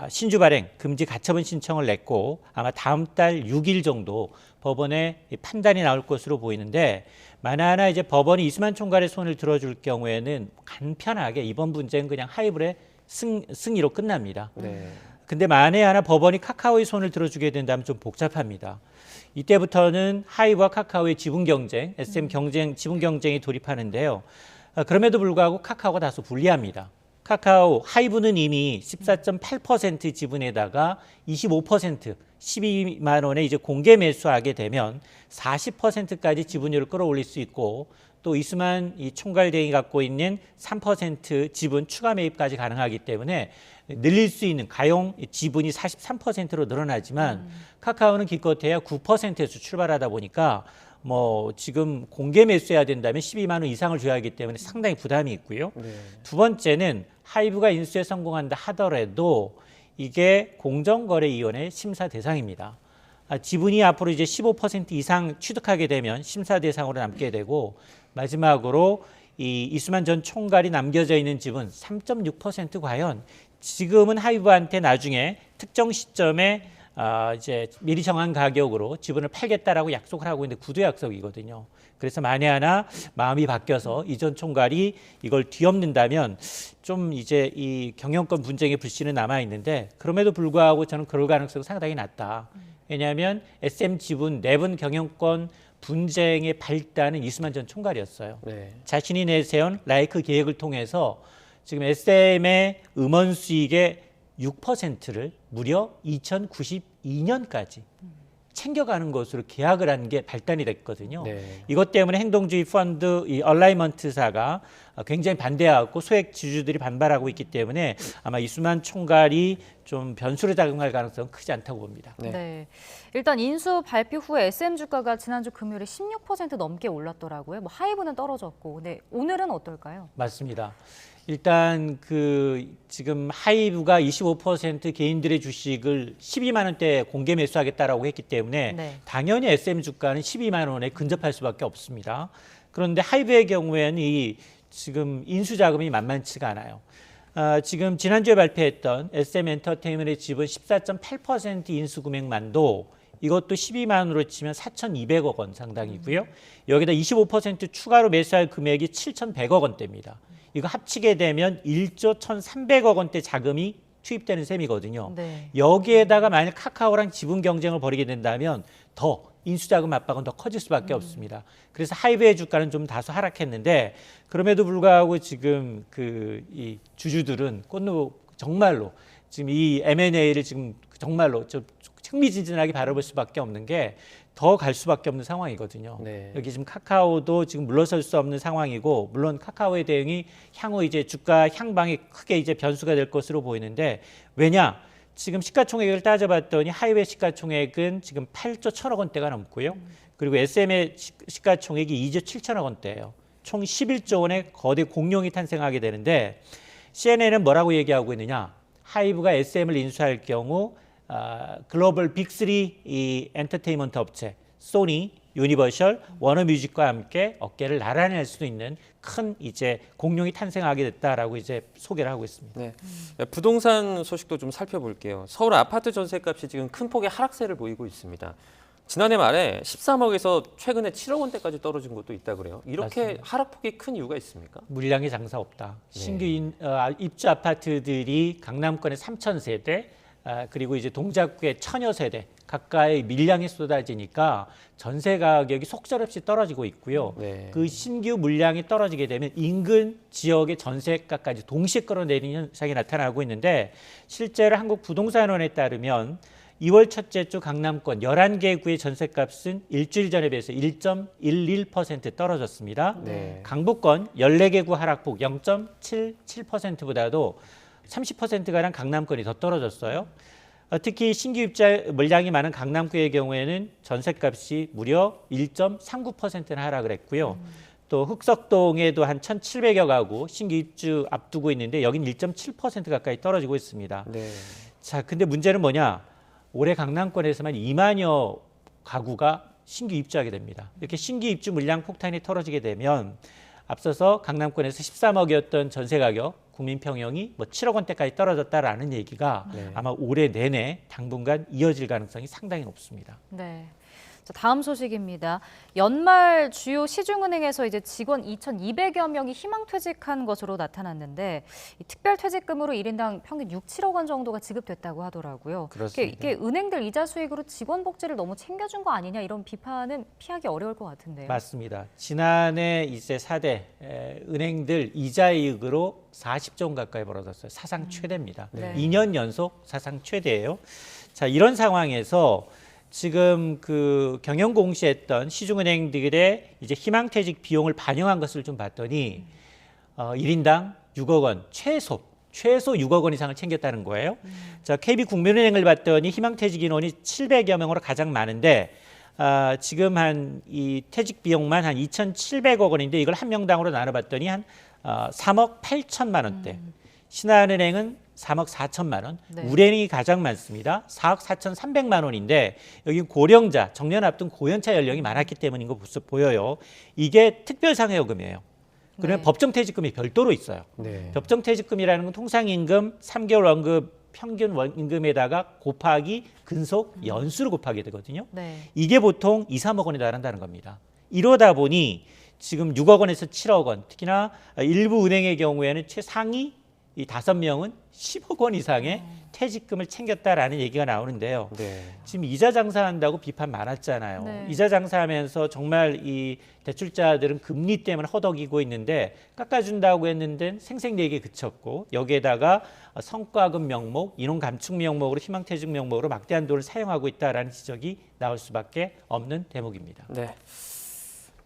신주 발행 금지 가처분 신청을 냈고 아마 다음 달 6일 정도 법원에 판단이 나올 것으로 보이는데 만에 하나 이제 법원이 이수만 총괄의 손을 들어줄 경우에는 간편하게 이번 문제는 그냥 하이브의 승리로 끝납니다. 근데 만에 하나 법원이 카카오의 손을 들어주게 된다면 좀 복잡합니다. 이때부터는 하이브와 카카오의 지분 경쟁, SM 경쟁, 지분 경쟁이 돌입하는데요. 그럼에도 불구하고 카카오가 다소 불리합니다. 카카오 하이브는 이미 14.8% 지분에다가 25% 12만 원에 이제 공개 매수하게 되면 40%까지 지분율을 끌어올릴 수 있고 또 이수만 이 총괄대행이 갖고 있는 3% 지분 추가 매입까지 가능하기 때문에 늘릴 수 있는 가용 지분이 43%로 늘어나지만 카카오는 기껏해야 9%에서 출발하다 보니까 뭐 지금 공개 매수해야 된다면 12만 원 이상을 줘야 하기 때문에 상당히 부담이 있고요. 두 번째는 하이브가 인수에 성공한다 하더라도 이게 공정거래위원회 심사 대상입니다. 지분이 앞으로 이제 15% 이상 취득하게 되면 심사 대상으로 남게 되고 마지막으로 이 이수만 전 총괄이 남겨져 있는 지분 3.6% 과연 지금은 하이브한테 나중에 특정 시점에 이제 미리 정한 가격으로 지분을 팔겠다라고 약속을 하고 있는데 구두 약속이거든요. 그래서 만에 하나 마음이 바뀌어서 이 전 총괄이 이걸 뒤엎는다면 좀 이제 이 경영권 분쟁의 불씨는 남아 있는데 그럼에도 불구하고 저는 그럴 가능성이 상당히 낮다. 왜냐하면 SM 지분 내분 경영권 분쟁의 발단은 이수만 전 총괄이었어요. 자신이 내세운 라이크 계획을 통해서 지금 SM의 음원 수익의 6%를 무려 2092년까지 챙겨가는 것으로 계약을 한 게 발단이 됐거든요. 이것 때문에 행동주의 펀드 이 얼라이먼트사가 굉장히 반대하고 소액 주주들이 반발하고 있기 때문에 아마 이수만 총괄이 좀 변수로 작용할 가능성은 크지 않다고 봅니다. 네. 일단 인수 발표 후에 SM 주가가 지난주 금요일에 16% 넘게 올랐더라고요. 뭐 하이브는 떨어졌고, 근데 오늘은 어떨까요? 맞습니다. 일단 그 지금 하이브가 25% 개인들의 주식을 12만 원대 공개 매수하겠다라고 했기 때문에 당연히 SM 주가는 12만 원에 근접할 수밖에 없습니다. 그런데 하이브의 경우에는 이 지금 인수 자금이 만만치가 않아요. 지금 지난주에 발표했던 SM 엔터테인먼트의 지분 14.8% 인수 금액만도 이것도 12만 원으로 치면 4,200억 원 상당이고요. 여기다 25% 추가로 매수할 금액이 7,100억 원대입니다. 이거 합치게 되면 1조 1,300억 원대 자금이 투입되는 셈이거든요. 여기에다가 만약 카카오랑 지분 경쟁을 벌이게 된다면 더 인수자금 압박은 더 커질 수밖에 없습니다. 그래서 하이브의 주가는 좀 다소 하락했는데 그럼에도 불구하고 지금 이 주주들은 정말로 지금 이 M&A를 지금 정말로 좀 흥미진진하게 바라볼 수밖에 없는 게 더 갈 수밖에 없는 상황이거든요. 여기 지금 카카오도 지금 물러설 수 없는 상황이고 물론 카카오의 대응이 향후 이제 주가 향방이 크게 이제 변수가 될 것으로 보이는데 왜냐? 지금 시가총액을 따져봤더니 하이브의 시가총액은 지금 8조 1천억 원대가 넘고요. 그리고 SM의 시가총액이 2조 7천억 원대예요. 총 11조 원의 거대 공룡이 탄생하게 되는데 CNN은 뭐라고 얘기하고 있느냐? 하이브가 SM을 인수할 경우 글로벌 빅3 이 엔터테인먼트 업체 소니, 유니버셜, 워너뮤직과 함께 어깨를 나란히 할 수 있는 큰 이제 공룡이 탄생하게 됐다라고 이제 소개를 하고 있습니다. 부동산 소식도 좀 살펴볼게요. 서울 아파트 전세값이 지금 큰 폭의 하락세를 보이고 있습니다. 지난해 말에 13억에서 최근에 7억 원대까지 떨어진 것도 있다 그래요. 이렇게 맞습니다. 하락폭이 큰 이유가 있습니까? 물량의 장사 없다. 신규 입주 아파트들이 강남권에 3,000세대, 그리고 이제 동작구의 1000여 세대 가까이 밀량이 쏟아지니까 전세 가격이 속절없이 떨어지고 있고요. 네. 그 신규 물량이 떨어지게 되면 인근 지역의 전세가까지 동시에 끌어내리는 현상이 나타나고 있는데 실제로 한국부동산원에 따르면 2월 첫째 주 강남권 11개 구의 전셋값은 일주일 전에 비해서 1.11% 떨어졌습니다. 네. 강북권 14개 구 하락폭 0.77%보다도 30%가량 강남권이 더 떨어졌어요. 특히 신규 입자 물량이 많은 강남구의 경우에는 전셋값이 무려 1.39%나 하락을 했고요. 또 흑석동에도 한 1,700여 가구 신규 입주 앞두고 있는데 여긴 1.7% 가까이 떨어지고 있습니다. 네. 자, 근데 문제는 뭐냐? 올해 강남권에서만 2만여 가구가 신규 입주하게 됩니다. 이렇게 신규 입주 물량 폭탄이 떨어지게 되면 앞서서 강남권에서 13억이었던 전세 가격 국민 평형이 뭐 7억 원대까지 떨어졌다라는 얘기가 네. 아마 올해 내내 당분간 이어질 가능성이 상당히 높습니다. 네. 자, 다음 소식입니다. 연말 주요 시중은행에서 이제 직원 2,200여 명이 희망퇴직한 것으로 나타났는데 이 특별퇴직금으로 1인당 평균 6, 7억 원 정도가 지급됐다고 하더라고요. 그렇습니다. 이게 은행들 이자 수익으로 직원 복지를 너무 챙겨준 거 아니냐 이런 비판은 피하기 어려울 것 같은데요. 맞습니다. 지난해 이제 4대 은행들 이자이익으로 40조 원 가까이 벌어졌어요. 사상 최대입니다. 네. 2년 연속 사상 최대예요. 자, 이런 상황에서 지금 그 경영 공시했던 시중은행들의 이제 희망퇴직 비용을 반영한 것을 좀 봤더니 1인당 6억 원 최소 6억 원 이상을 챙겼다는 거예요. 자, KB국민은행을 봤더니 희망퇴직 인원이 700여 명으로 가장 많은데 지금 한 이 퇴직 비용만 한 2,700억 원인데 이걸 한 명당으로 나눠봤더니 한 3억 8천만 원대. 신한은행은 3억 4천만 원, 네. 우리은행이 가장 많습니다. 4억 4,300만 원인데 여기 고령자, 정년 앞둔 고연차 연령이 많았기 때문인 거 보여요. 이게 특별상여금이에요. 그러면 네. 법정퇴직금이 별도로 있어요. 네. 법정퇴직금이라는 건 통상임금 3개월 원금 평균 원임금에다가 곱하기 근속 연수를 곱하게 되거든요. 네. 이게 보통 2, 3억 원에 달한다는 겁니다. 이러다 보니 지금 6억 원에서 7억 원, 특히나 일부 은행의 경우에는 최상위 이 5명은 10억 원 이상의 퇴직금을 챙겼다라는 얘기가 나오는데요. 네. 지금 이자 장사한다고 비판 많았잖아요. 네. 이자 장사하면서 정말 이 대출자들은 금리 때문에 허덕이고 있는데 깎아준다고 했는데 생색내기에 그쳤고 여기에다가 성과금 명목, 인원 감축 명목으로 희망퇴직 명목으로 막대한 돈을 사용하고 있다라는 지적이 나올 수밖에 없는 대목입니다. 네.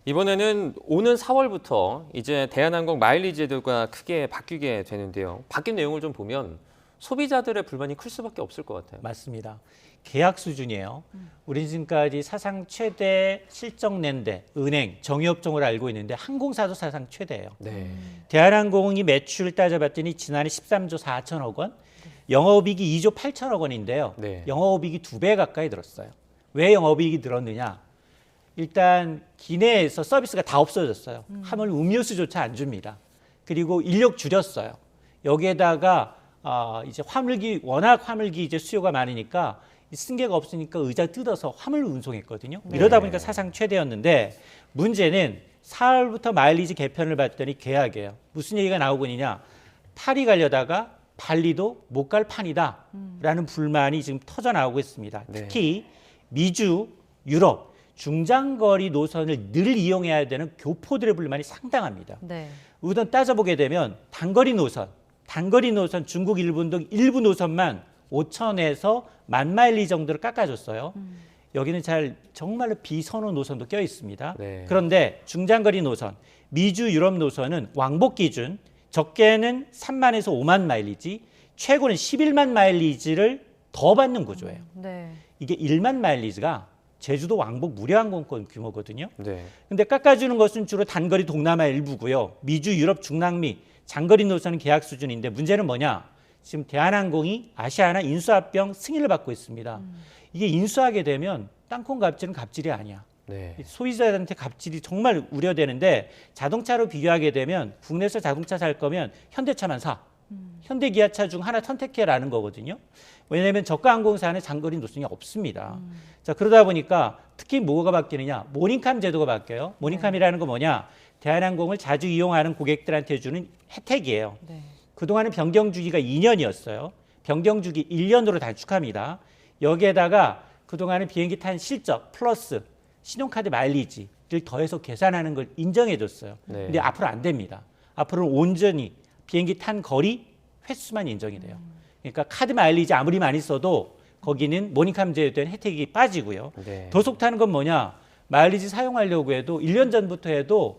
이번에는 오는 4월부터 이제 대한항공 마일리지 제도가 크게 바뀌게 되는데요. 바뀐 내용을 좀 보면 소비자들의 불만이 클 수밖에 없을 것 같아요. 맞습니다. 계약 수준이에요. 우리 지금까지 사상 최대 실적 낸 데 은행, 정유업종으로 알고 있는데 항공사도 사상 최대예요. 네. 대한항공이 매출 따져봤더니 지난해 13조 4천억 원, 영업이익이 2조 8천억 원인데요. 네. 영업이익이 2배 가까이 늘었어요. 왜 영업이익이 늘었느냐? 일단 기내에서 서비스가 다 없어졌어요. 하물 음료수조차 안 줍니다. 그리고 인력 줄였어요. 여기에다가 이제 워낙 화물기 이제 수요가 많으니까 승객가 없으니까 의자 뜯어서 화물 운송했거든요. 네. 이러다 보니까 사상 최대였는데 문제는 4월부터 마일리지 개편을 봤더니 계약이에요. 무슨 얘기가 나오고 있느냐? 파리 가려다가 발리도 못 갈 판이다라는 불만이 지금 터져 나오고 있습니다. 네. 특히 미주, 유럽 중장거리 노선을 늘 이용해야 되는 교포들의 불만이 상당합니다. 네. 우선 따져보게 되면 단거리 노선 중국, 일본 등 일부 노선만 5천에서 10,000마일리 정도를 깎아줬어요. 여기는 정말로 비선호 노선도 껴 있습니다. 네. 그런데 중장거리 노선, 미주, 유럽 노선은 왕복 기준 적게는 3만에서 5만 마일리지, 최고는 11만 마일리지를 더 받는 구조예요. 네. 이게 1만 마일리지가 제주도 왕복 무료 항공권 규모거든요. 네. 근데 깎아주는 것은 주로 단거리 동남아 일부고요. 미주, 유럽, 중남미, 장거리 노선은 계약 수준인데 문제는 뭐냐? 지금 대한항공이 아시아나 인수합병 승인을 받고 있습니다. 이게 인수하게 되면 땅콩 갑질은 갑질이 아니야. 네. 소비자들한테 갑질이 정말 우려되는데 자동차로 비교하게 되면 국내에서 자동차 살 거면 현대차만 사. 현대 기아차 중 하나 선택해라는 거거든요. 왜냐하면 저가 항공사는 장거리 노선이 없습니다. 자, 그러다 보니까 특히 뭐가 바뀌느냐? 모닝캄 제도가 바뀌어요. 모닝캄이라는 건 뭐냐? 대한항공을 자주 이용하는 고객들한테 주는 혜택이에요. 네. 그동안은 변경 주기가 2년이었어요. 변경 주기 1년으로 단축합니다. 여기에다가 그동안은 비행기 탄 실적 플러스 신용카드 마일리지를 더해서 계산하는 걸 인정해줬어요. 네. 근데 앞으로 안 됩니다. 앞으로는 온전히 비행기 탄 거리 횟수만 인정이 돼요. 그러니까 카드 마일리지 아무리 많이 써도 거기는 모닝캄제에 대한 혜택이 빠지고요. 네. 더 속 타는 건 뭐냐? 마일리지 사용하려고 해도 1년 전부터 해도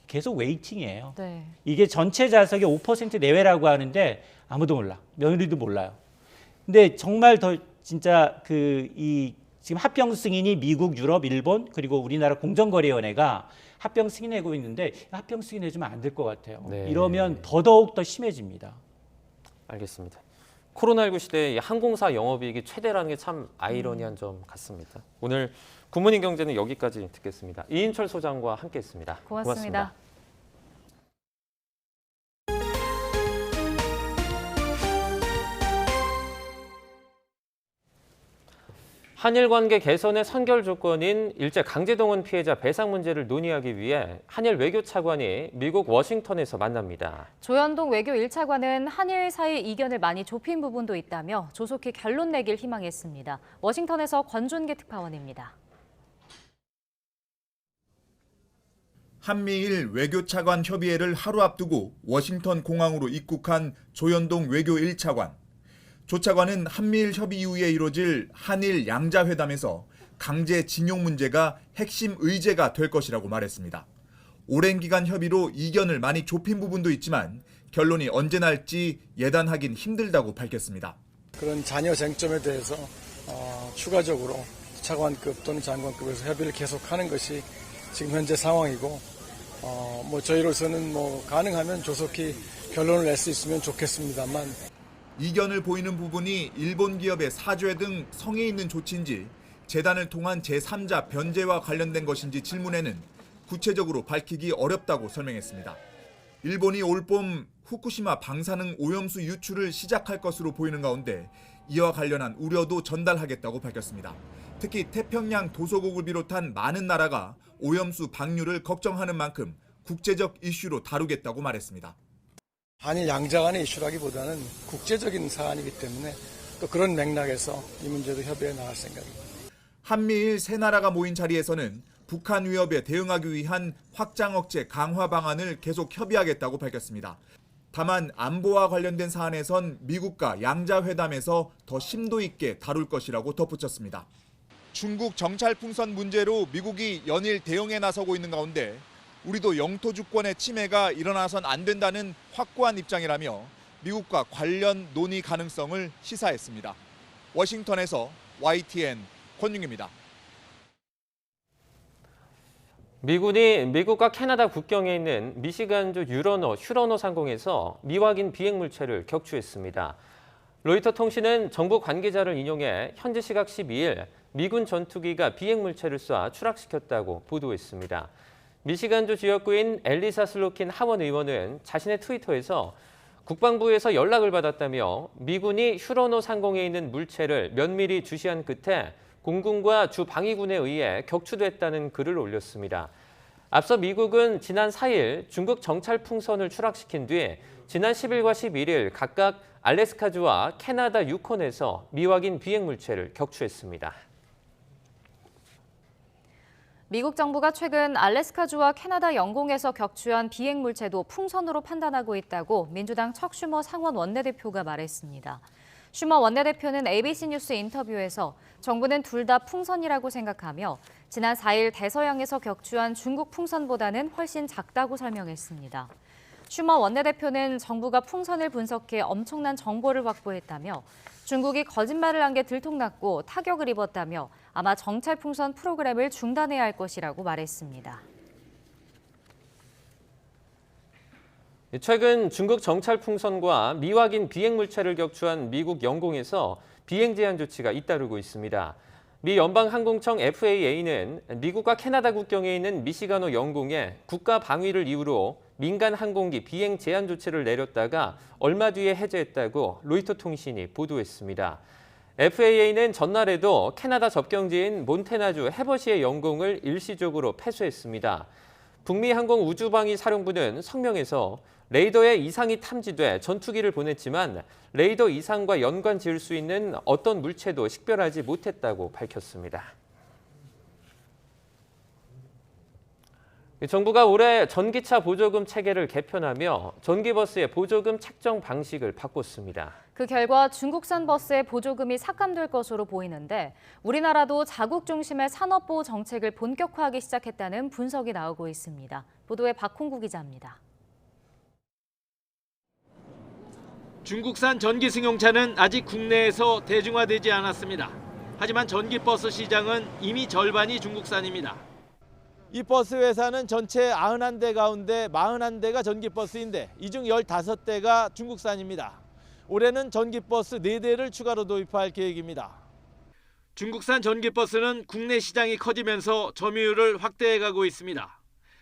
계속 웨이팅이에요. 네. 이게 전체 좌석의 5% 내외라고 하는데 아무도 몰라. 며느리도 몰라요. 근데 정말 더 진짜 지금 합병 승인이 미국, 유럽, 일본 그리고 우리나라 공정거래위원회가 합병 승인하고 있는데 합병 승인해주면 안 될 것 같아요. 네. 이러면 더더욱 더 심해집니다. 알겠습니다. 코로나19 시대에 이 항공사 영업이익이 최대라는 게 참 아이러니한 점 같습니다. 오늘 굿모닝 경제는 여기까지 듣겠습니다. 이인철 소장과 함께했습니다. 고맙습니다. 한일 관계 개선의 선결 조건인 일제 강제동원 피해자 배상 문제를 논의하기 위해 한일 외교차관이 미국 워싱턴에서 만납니다. 조현동 외교 1차관은 한일 사이 이견을 많이 좁힌 부분도 있다며 조속히 결론 내길 희망했습니다. 워싱턴에서 권준기 특파원입니다. 한미일 외교차관 협의회를 하루 앞두고 워싱턴 공항으로 입국한 조현동 외교 1차관. 조 차관은 한미일 협의 이후에 이뤄질 한일 양자회담에서 강제징용 문제가 핵심 의제가 될 것이라고 말했습니다. 오랜 기간 협의로 이견을 많이 좁힌 부분도 있지만 결론이 언제 날지 예단하긴 힘들다고 밝혔습니다. 그런 잔여 쟁점에 대해서 추가적으로 차관급 또는 장관급에서 협의를 계속하는 것이 지금 현재 상황이고 저희로서는 가능하면 조속히 결론을 낼 수 있으면 좋겠습니다만 이견을 보이는 부분이 일본 기업의 사죄 등 성에 있는 조치인지 재단을 통한 제3자 변제와 관련된 것인지 질문에는 구체적으로 밝히기 어렵다고 설명했습니다. 일본이 올봄 후쿠시마 방사능 오염수 유출을 시작할 것으로 보이는 가운데 이와 관련한 우려도 전달하겠다고 밝혔습니다. 특히 태평양 도서국을 비롯한 많은 나라가 오염수 방류를 걱정하는 만큼 국제적 이슈로 다루겠다고 말했습니다. 한일 양자 간의 이슈라기보다는 국제적인 사안이기 때문에 또 그런 맥락에서 이 문제도 협의해 나갈 생각입니다. 한미일 세 나라가 모인 자리에서는 북한 위협에 대응하기 위한 확장 억제 강화 방안을 계속 협의하겠다고 밝혔습니다. 다만 안보와 관련된 사안에선 미국과 양자회담에서 더 심도 있게 다룰 것이라고 덧붙였습니다. 중국 정찰풍선 문제로 미국이 연일 대응에 나서고 있는 가운데 우리도 영토 주권의 침해가 일어나선 안 된다는 확고한 입장이라며 미국과 관련 논의 가능성을 시사했습니다. 워싱턴에서 YTN 권윤기입니다. 미군이 미국과 캐나다 국경에 있는 미시간주 휴러노 상공에서 미확인 비행 물체를 격추했습니다. 로이터 통신은 정부 관계자를 인용해 현지 시각 12일 미군 전투기가 비행 물체를 쏴 추락시켰다고 보도했습니다. 미시간주 지역구인 엘리사 슬로킨 하원 의원은 자신의 트위터에서 국방부에서 연락을 받았다며 미군이 휴러노 상공에 있는 물체를 면밀히 주시한 끝에 공군과 주 방위군에 의해 격추됐다는 글을 올렸습니다. 앞서 미국은 지난 4일 중국 정찰풍선을 추락시킨 뒤 지난 10일과 11일 각각 알래스카주와 캐나다 유콘에서 미확인 비행 물체를 격추했습니다. 미국 정부가 최근 알래스카주와 캐나다 영공에서 격추한 비행 물체도 풍선으로 판단하고 있다고 민주당 척 슈머 상원 원내대표가 말했습니다. 슈머 원내대표는 ABC 뉴스 인터뷰에서 정부는 둘 다 풍선이라고 생각하며 지난 4일 대서양에서 격추한 중국 풍선보다는 훨씬 작다고 설명했습니다. 슈머 원내대표는 정부가 풍선을 분석해 엄청난 정보를 확보했다며 중국이 거짓말을 한 게 들통났고 타격을 입었다며 아마 정찰풍선 프로그램을 중단해야 할 것이라고 말했습니다. 최근 중국 정찰풍선과 미확인 비행 물체를 격추한 미국 영공에서 비행 제한 조치가 잇따르고 있습니다. 미 연방항공청 FAA는 미국과 캐나다 국경에 있는 미시가노 영공에 국가 방위를 이유로 민간 항공기 비행 제한 조치를 내렸다가 얼마 뒤에 해제했다고 로이터 통신이 보도했습니다. FAA는 전날에도 캐나다 접경지인 몬태나주 해버시의 영공을 일시적으로 폐쇄했습니다. 북미 항공우주방위 사령부는 성명에서 레이더에 이상이 탐지돼 전투기를 보냈지만 레이더 이상과 연관 지을 수 있는 어떤 물체도 식별하지 못했다고 밝혔습니다. 정부가 올해 전기차 보조금 체계를 개편하며 전기버스의 보조금 책정 방식을 바꿨습니다. 그 결과 중국산 버스의 보조금이 삭감될 것으로 보이는데 우리나라도 자국 중심의 산업보호 정책을 본격화하기 시작했다는 분석이 나오고 있습니다. 보도에 박홍구 기자입니다. 중국산 전기 승용차는 아직 국내에서 대중화되지 않았습니다. 하지만 전기버스 시장은 이미 절반이 중국산입니다. 이 버스 회사는 전체 91대 가운데 41대가 전기버스인데 이 중 15대가 중국산입니다. 올해는 전기버스 4대를 추가로 도입할 계획입니다. 중국산 전기버스는 국내 시장이 커지면서 점유율을 확대해가고 있습니다.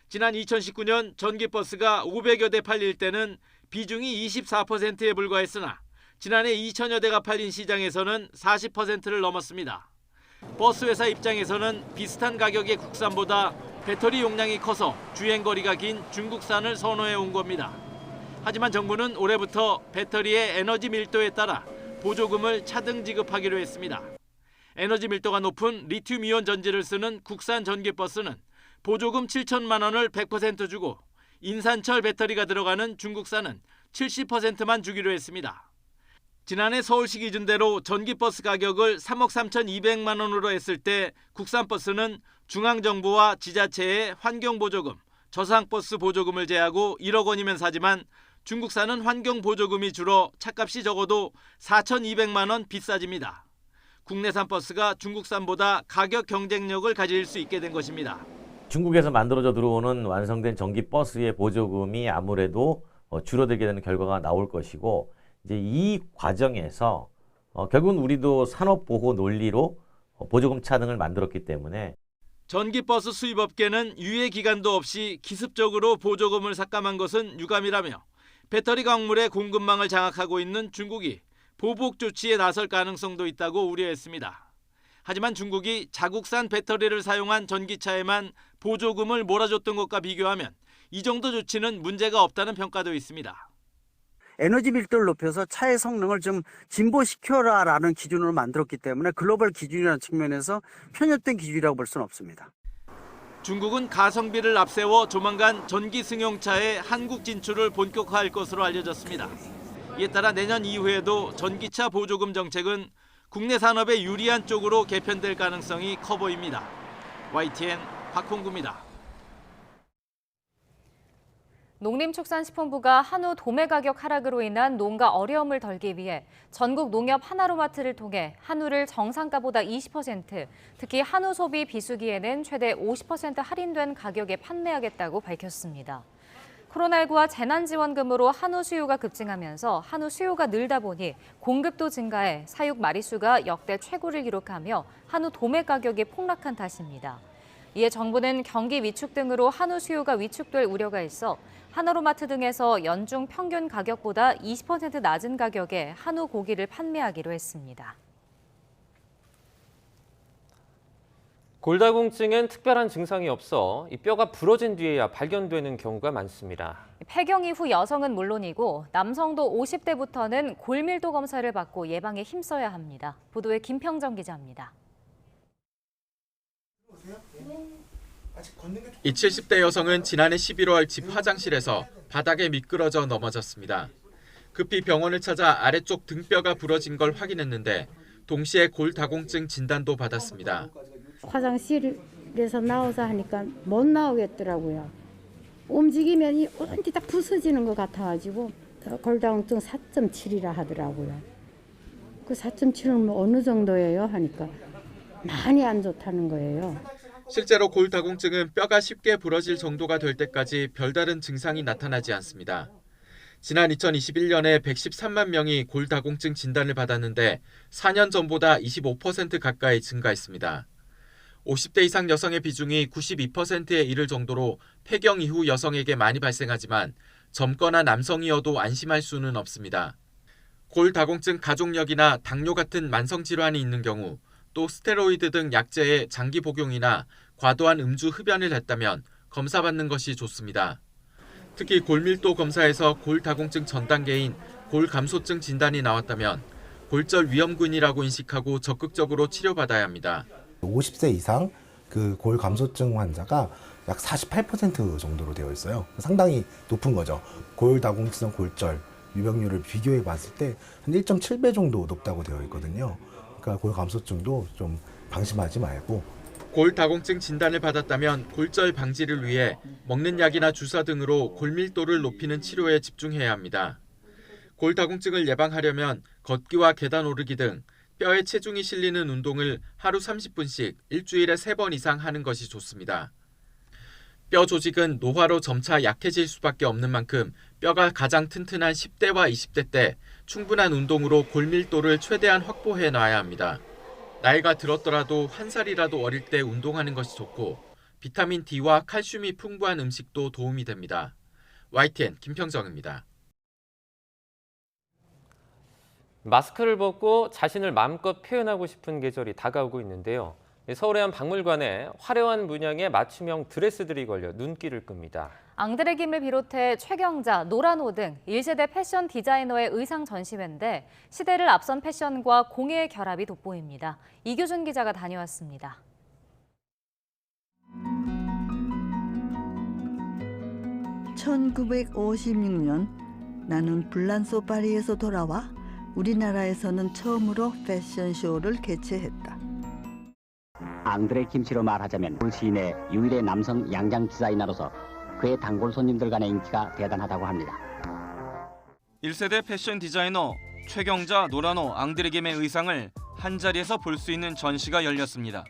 지난 2019년 전기버스가 500여 대 팔릴 때는 비중이 24%에 불과했으나 지난해 2천여 대가 팔린 시장에서는 40%를 넘었습니다. 버스 회사 입장에서는 비슷한 가격의 국산보다 배터리 용량이 커서 주행거리가 긴 중국산을 선호해 온 겁니다. 하지만 정부는 올해부터 배터리의 에너지 밀도에 따라 보조금을 차등 지급하기로 했습니다. 에너지 밀도가 높은 리튬이온 전지를 쓰는 국산 전기버스는 보조금 7천만 원을 100% 주고 인산철 배터리가 들어가는 중국산은 70%만 주기로 했습니다. 지난해 서울시 기준대로 전기버스 가격을 3억 3,200만 원으로 했을 때 국산버스는 중앙정부와 지자체의 환경보조금, 저상버스 보조금을 제하고 1억 원이면 사지만 중국산은 환경보조금이 줄어 차값이 적어도 4,200만 원 비싸집니다. 국내산 버스가 중국산보다 가격 경쟁력을 가질 수 있게 된 것입니다. 중국에서 만들어져 들어오는 완성된 전기버스의 보조금이 아무래도 줄어들게 되는 결과가 나올 것이고 이제 이 과정에서 결국은 우리도 산업보호 논리로 보조금 차등을 만들었기 때문에 전기버스 수입업계는 유예 기간도 없이 기습적으로 보조금을 삭감한 것은 유감이라며 배터리 광물의 공급망을 장악하고 있는 중국이 보복 조치에 나설 가능성도 있다고 우려했습니다. 하지만 중국이 자국산 배터리를 사용한 전기차에만 보조금을 몰아줬던 것과 비교하면 이 정도 조치는 문제가 없다는 평가도 있습니다. 에너지 밀도를 높여서 차의 성능을 좀 진보시켜라라는 기준으로 만들었기 때문에 글로벌 기준이라는 측면에서 편협된 기준이라고 볼 수는 없습니다. 중국은 가성비를 앞세워 조만간 전기 승용차의 한국 진출을 본격화할 것으로 알려졌습니다. 이에 따라 내년 이후에도 전기차 보조금 정책은 국내 산업에 유리한 쪽으로 개편될 가능성이 커 보입니다. YTN 박홍구입니다. 농림축산식품부가 한우 도매 가격 하락으로 인한 농가 어려움을 덜기 위해 전국 농협 하나로마트를 통해 한우를 정상가보다 20%, 특히 한우 소비 비수기에는 최대 50% 할인된 가격에 판매하겠다고 밝혔습니다. 코로나19와 재난지원금으로 한우 수요가 급증하면서 한우 수요가 늘다 보니 공급도 증가해 사육 마리수가 역대 최고를 기록하며 한우 도매 가격이 폭락한 탓입니다. 이에 정부는 경기 위축 등으로 한우 수요가 위축될 우려가 있어 하나로마트 등에서 연중 평균 가격보다 20% 낮은 가격에 한우 고기를 판매하기로 했습니다. 골다공증엔 특별한 증상이 없어 이 뼈가 부러진 뒤에야 발견되는 경우가 많습니다. 폐경 이후 여성은 물론이고 남성도 50대부터는 골밀도 검사를 받고 예방에 힘써야 합니다. 보도에 김평정 기자입니다. 이 70대 여성은 지난해 11월 집 화장실에서 바닥에 미끄러져 넘어졌습니다. 급히 병원을 찾아 아래쪽 등뼈가 부러진 걸 확인했는데 동시에 골다공증 진단도 받았습니다. 화장실에서 나오자 하니까 못 나오겠더라고요. 움직이면 언제 딱 부서지는 것 같아가지고 골다공증 4.7이라 하더라고요. 그 4.7은 뭐 어느 정도예요? 하니까 많이 안 좋다는 거예요. 실제로 골다공증은 뼈가 쉽게 부러질 정도가 될 때까지 별다른 증상이 나타나지 않습니다. 지난 2021년에 113만 명이 골다공증 진단을 받았는데 4년 전보다 25% 가까이 증가했습니다. 50대 이상 여성의 비중이 92%에 이를 정도로 폐경 이후 여성에게 많이 발생하지만 젊거나 남성이어도 안심할 수는 없습니다. 골다공증 가족력이나 당뇨 같은 만성질환이 있는 경우 또 스테로이드 등 약제의 장기 복용이나 과도한 음주 흡연을 했다면 검사받는 것이 좋습니다. 특히 골밀도 검사에서 골다공증 전 단계인 골감소증 진단이 나왔다면 골절 위험군이라고 인식하고 적극적으로 치료받아야 합니다. 50세 이상 그 골감소증 환자가 약 48% 정도로 되어 있어요. 상당히 높은 거죠. 골다공증 골절 유병률을 비교해 봤을 때 한 1.7배 정도 높다고 되어 있거든요. 그러니까 골감소증도 좀 방심하지 말고. 골다공증 진단을 받았다면 골절 방지를 위해 먹는 약이나 주사 등으로 골밀도를 높이는 치료에 집중해야 합니다. 골다공증을 예방하려면 걷기와 계단 오르기 등 뼈에 체중이 실리는 운동을 하루 30분씩 일주일에 3번 이상 하는 것이 좋습니다. 뼈 조직은 노화로 점차 약해질 수밖에 없는 만큼 뼈가 가장 튼튼한 10대와 20대 때 충분한 운동으로 골밀도를 최대한 확보해 놔야 합니다. 나이가 들었더라도 한 살이라도 어릴 때 운동하는 것이 좋고 비타민 D와 칼슘이 풍부한 음식도 도움이 됩니다. YTN 김평정입니다. 마스크를 벗고 자신을 마음껏 표현하고 싶은 계절이 다가오고 있는데요. 서울의 한 박물관에 화려한 문양의 맞춤형 드레스들이 걸려 눈길을 끕니다. 앙드레 김을 비롯해 최경자, 노라노 등 1세대 패션 디자이너의 의상 전시회인데 시대를 앞선 패션과 공예의 결합이 돋보입니다. 이규준 기자가 다녀왔습니다. (1956년) 나는 불란소 파리에서 돌아와 우리나라에서는 처음으로 패션쇼를 개최했다. 앙드레 김씨로 말하자면 시인의 유일의 남성 양장 디자이너로서 그의 단골 손님들 간의 인기가 대단하다고 합니다. 1세대 패션 디자이너 최경자, 노라노, 앙드레 김의 의상을 한자리에서 볼 수 있는 전시가 열렸습니다.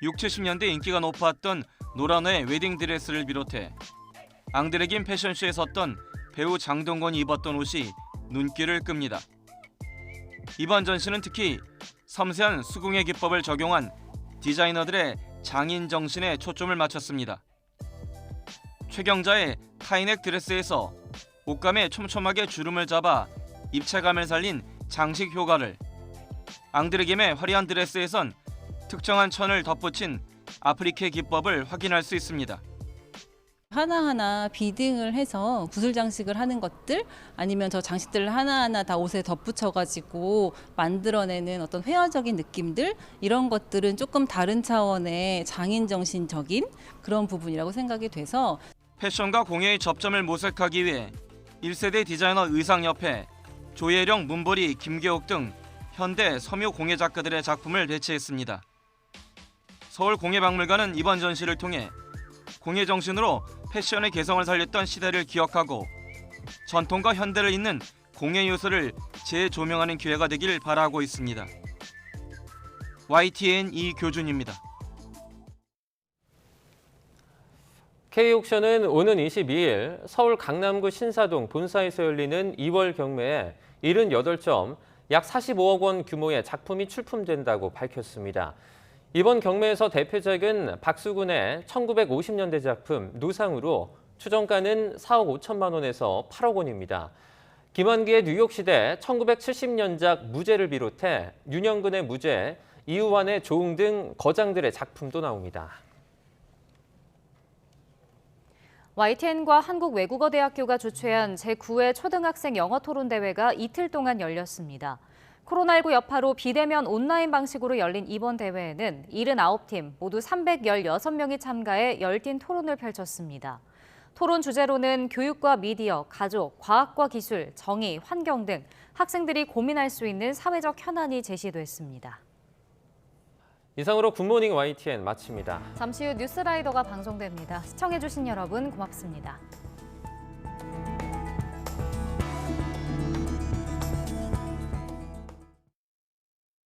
60, 70년대 인기가 높았던 노라노의 웨딩 드레스를 비롯해 앙드레 김 패션쇼에 섰던 배우 장동건이 입었던 옷이 눈길을 끕니다. 이번 전시는 특히 섬세한 수궁의 기법을 적용한 디자이너들의 장인 정신에 초점을 맞췄습니다. 최경자의 타이넥 드레스에서 옷감에 촘촘하게 주름을 잡아 입체감을 살린 장식 효과를, 앙드레 김의 화려한 드레스에선 특정한 천을 덧붙인 아프리케 기법을 확인할 수 있습니다. 하나하나 비딩을 해서 구슬 장식을 하는 것들, 아니면 저 장식들을 하나하나 다 옷에 덧붙여가지고 만들어내는 어떤 회화적인 느낌들, 이런 것들은 조금 다른 차원의 장인정신적인 그런 부분이라고 생각이 돼서 패션과 공예의 접점을 모색하기 위해 1세대 디자이너 의상협회, 조예령, 문보리, 김계옥 등 현대 섬유 공예 작가들의 작품을 배치했습니다. 서울공예박물관은 이번 전시를 통해 공예 정신으로 패션의 개성을 살렸던 시대를 기억하고 전통과 현대를 잇는 공예 요소를 재조명하는 기회가 되길 바라고 있습니다. YTN 이교준입니다. K옥션은 오는 22일 서울 강남구 신사동 본사에서 열리는 2월 경매에 78점, 약 45억 원 규모의 작품이 출품된다고 밝혔습니다. 이번 경매에서 대표작은 박수근의 1950년대 작품 노상으로 추정가는 4억 5천만 원에서 8억 원입니다. 김환기의 뉴욕시대 1970년작 무죄를 비롯해 윤영근의 무죄, 이우환의 조응 등 거장들의 작품도 나옵니다. YTN과 한국외국어대학교가 주최한 제9회 초등학생 영어토론대회가 이틀 동안 열렸습니다. 코로나19 여파로 비대면 온라인 방식으로 열린 이번 대회에는 79팀 모두 316명이 참가해 열띤 토론을 펼쳤습니다. 토론 주제로는 교육과 미디어, 가족, 과학과 기술, 정의, 환경 등 학생들이 고민할 수 있는 사회적 현안이 제시됐습니다. 이상으로 굿모닝 YTN 마칩니다. 잠시 후 뉴스라이더가 방송됩니다. 시청해주신 여러분 고맙습니다.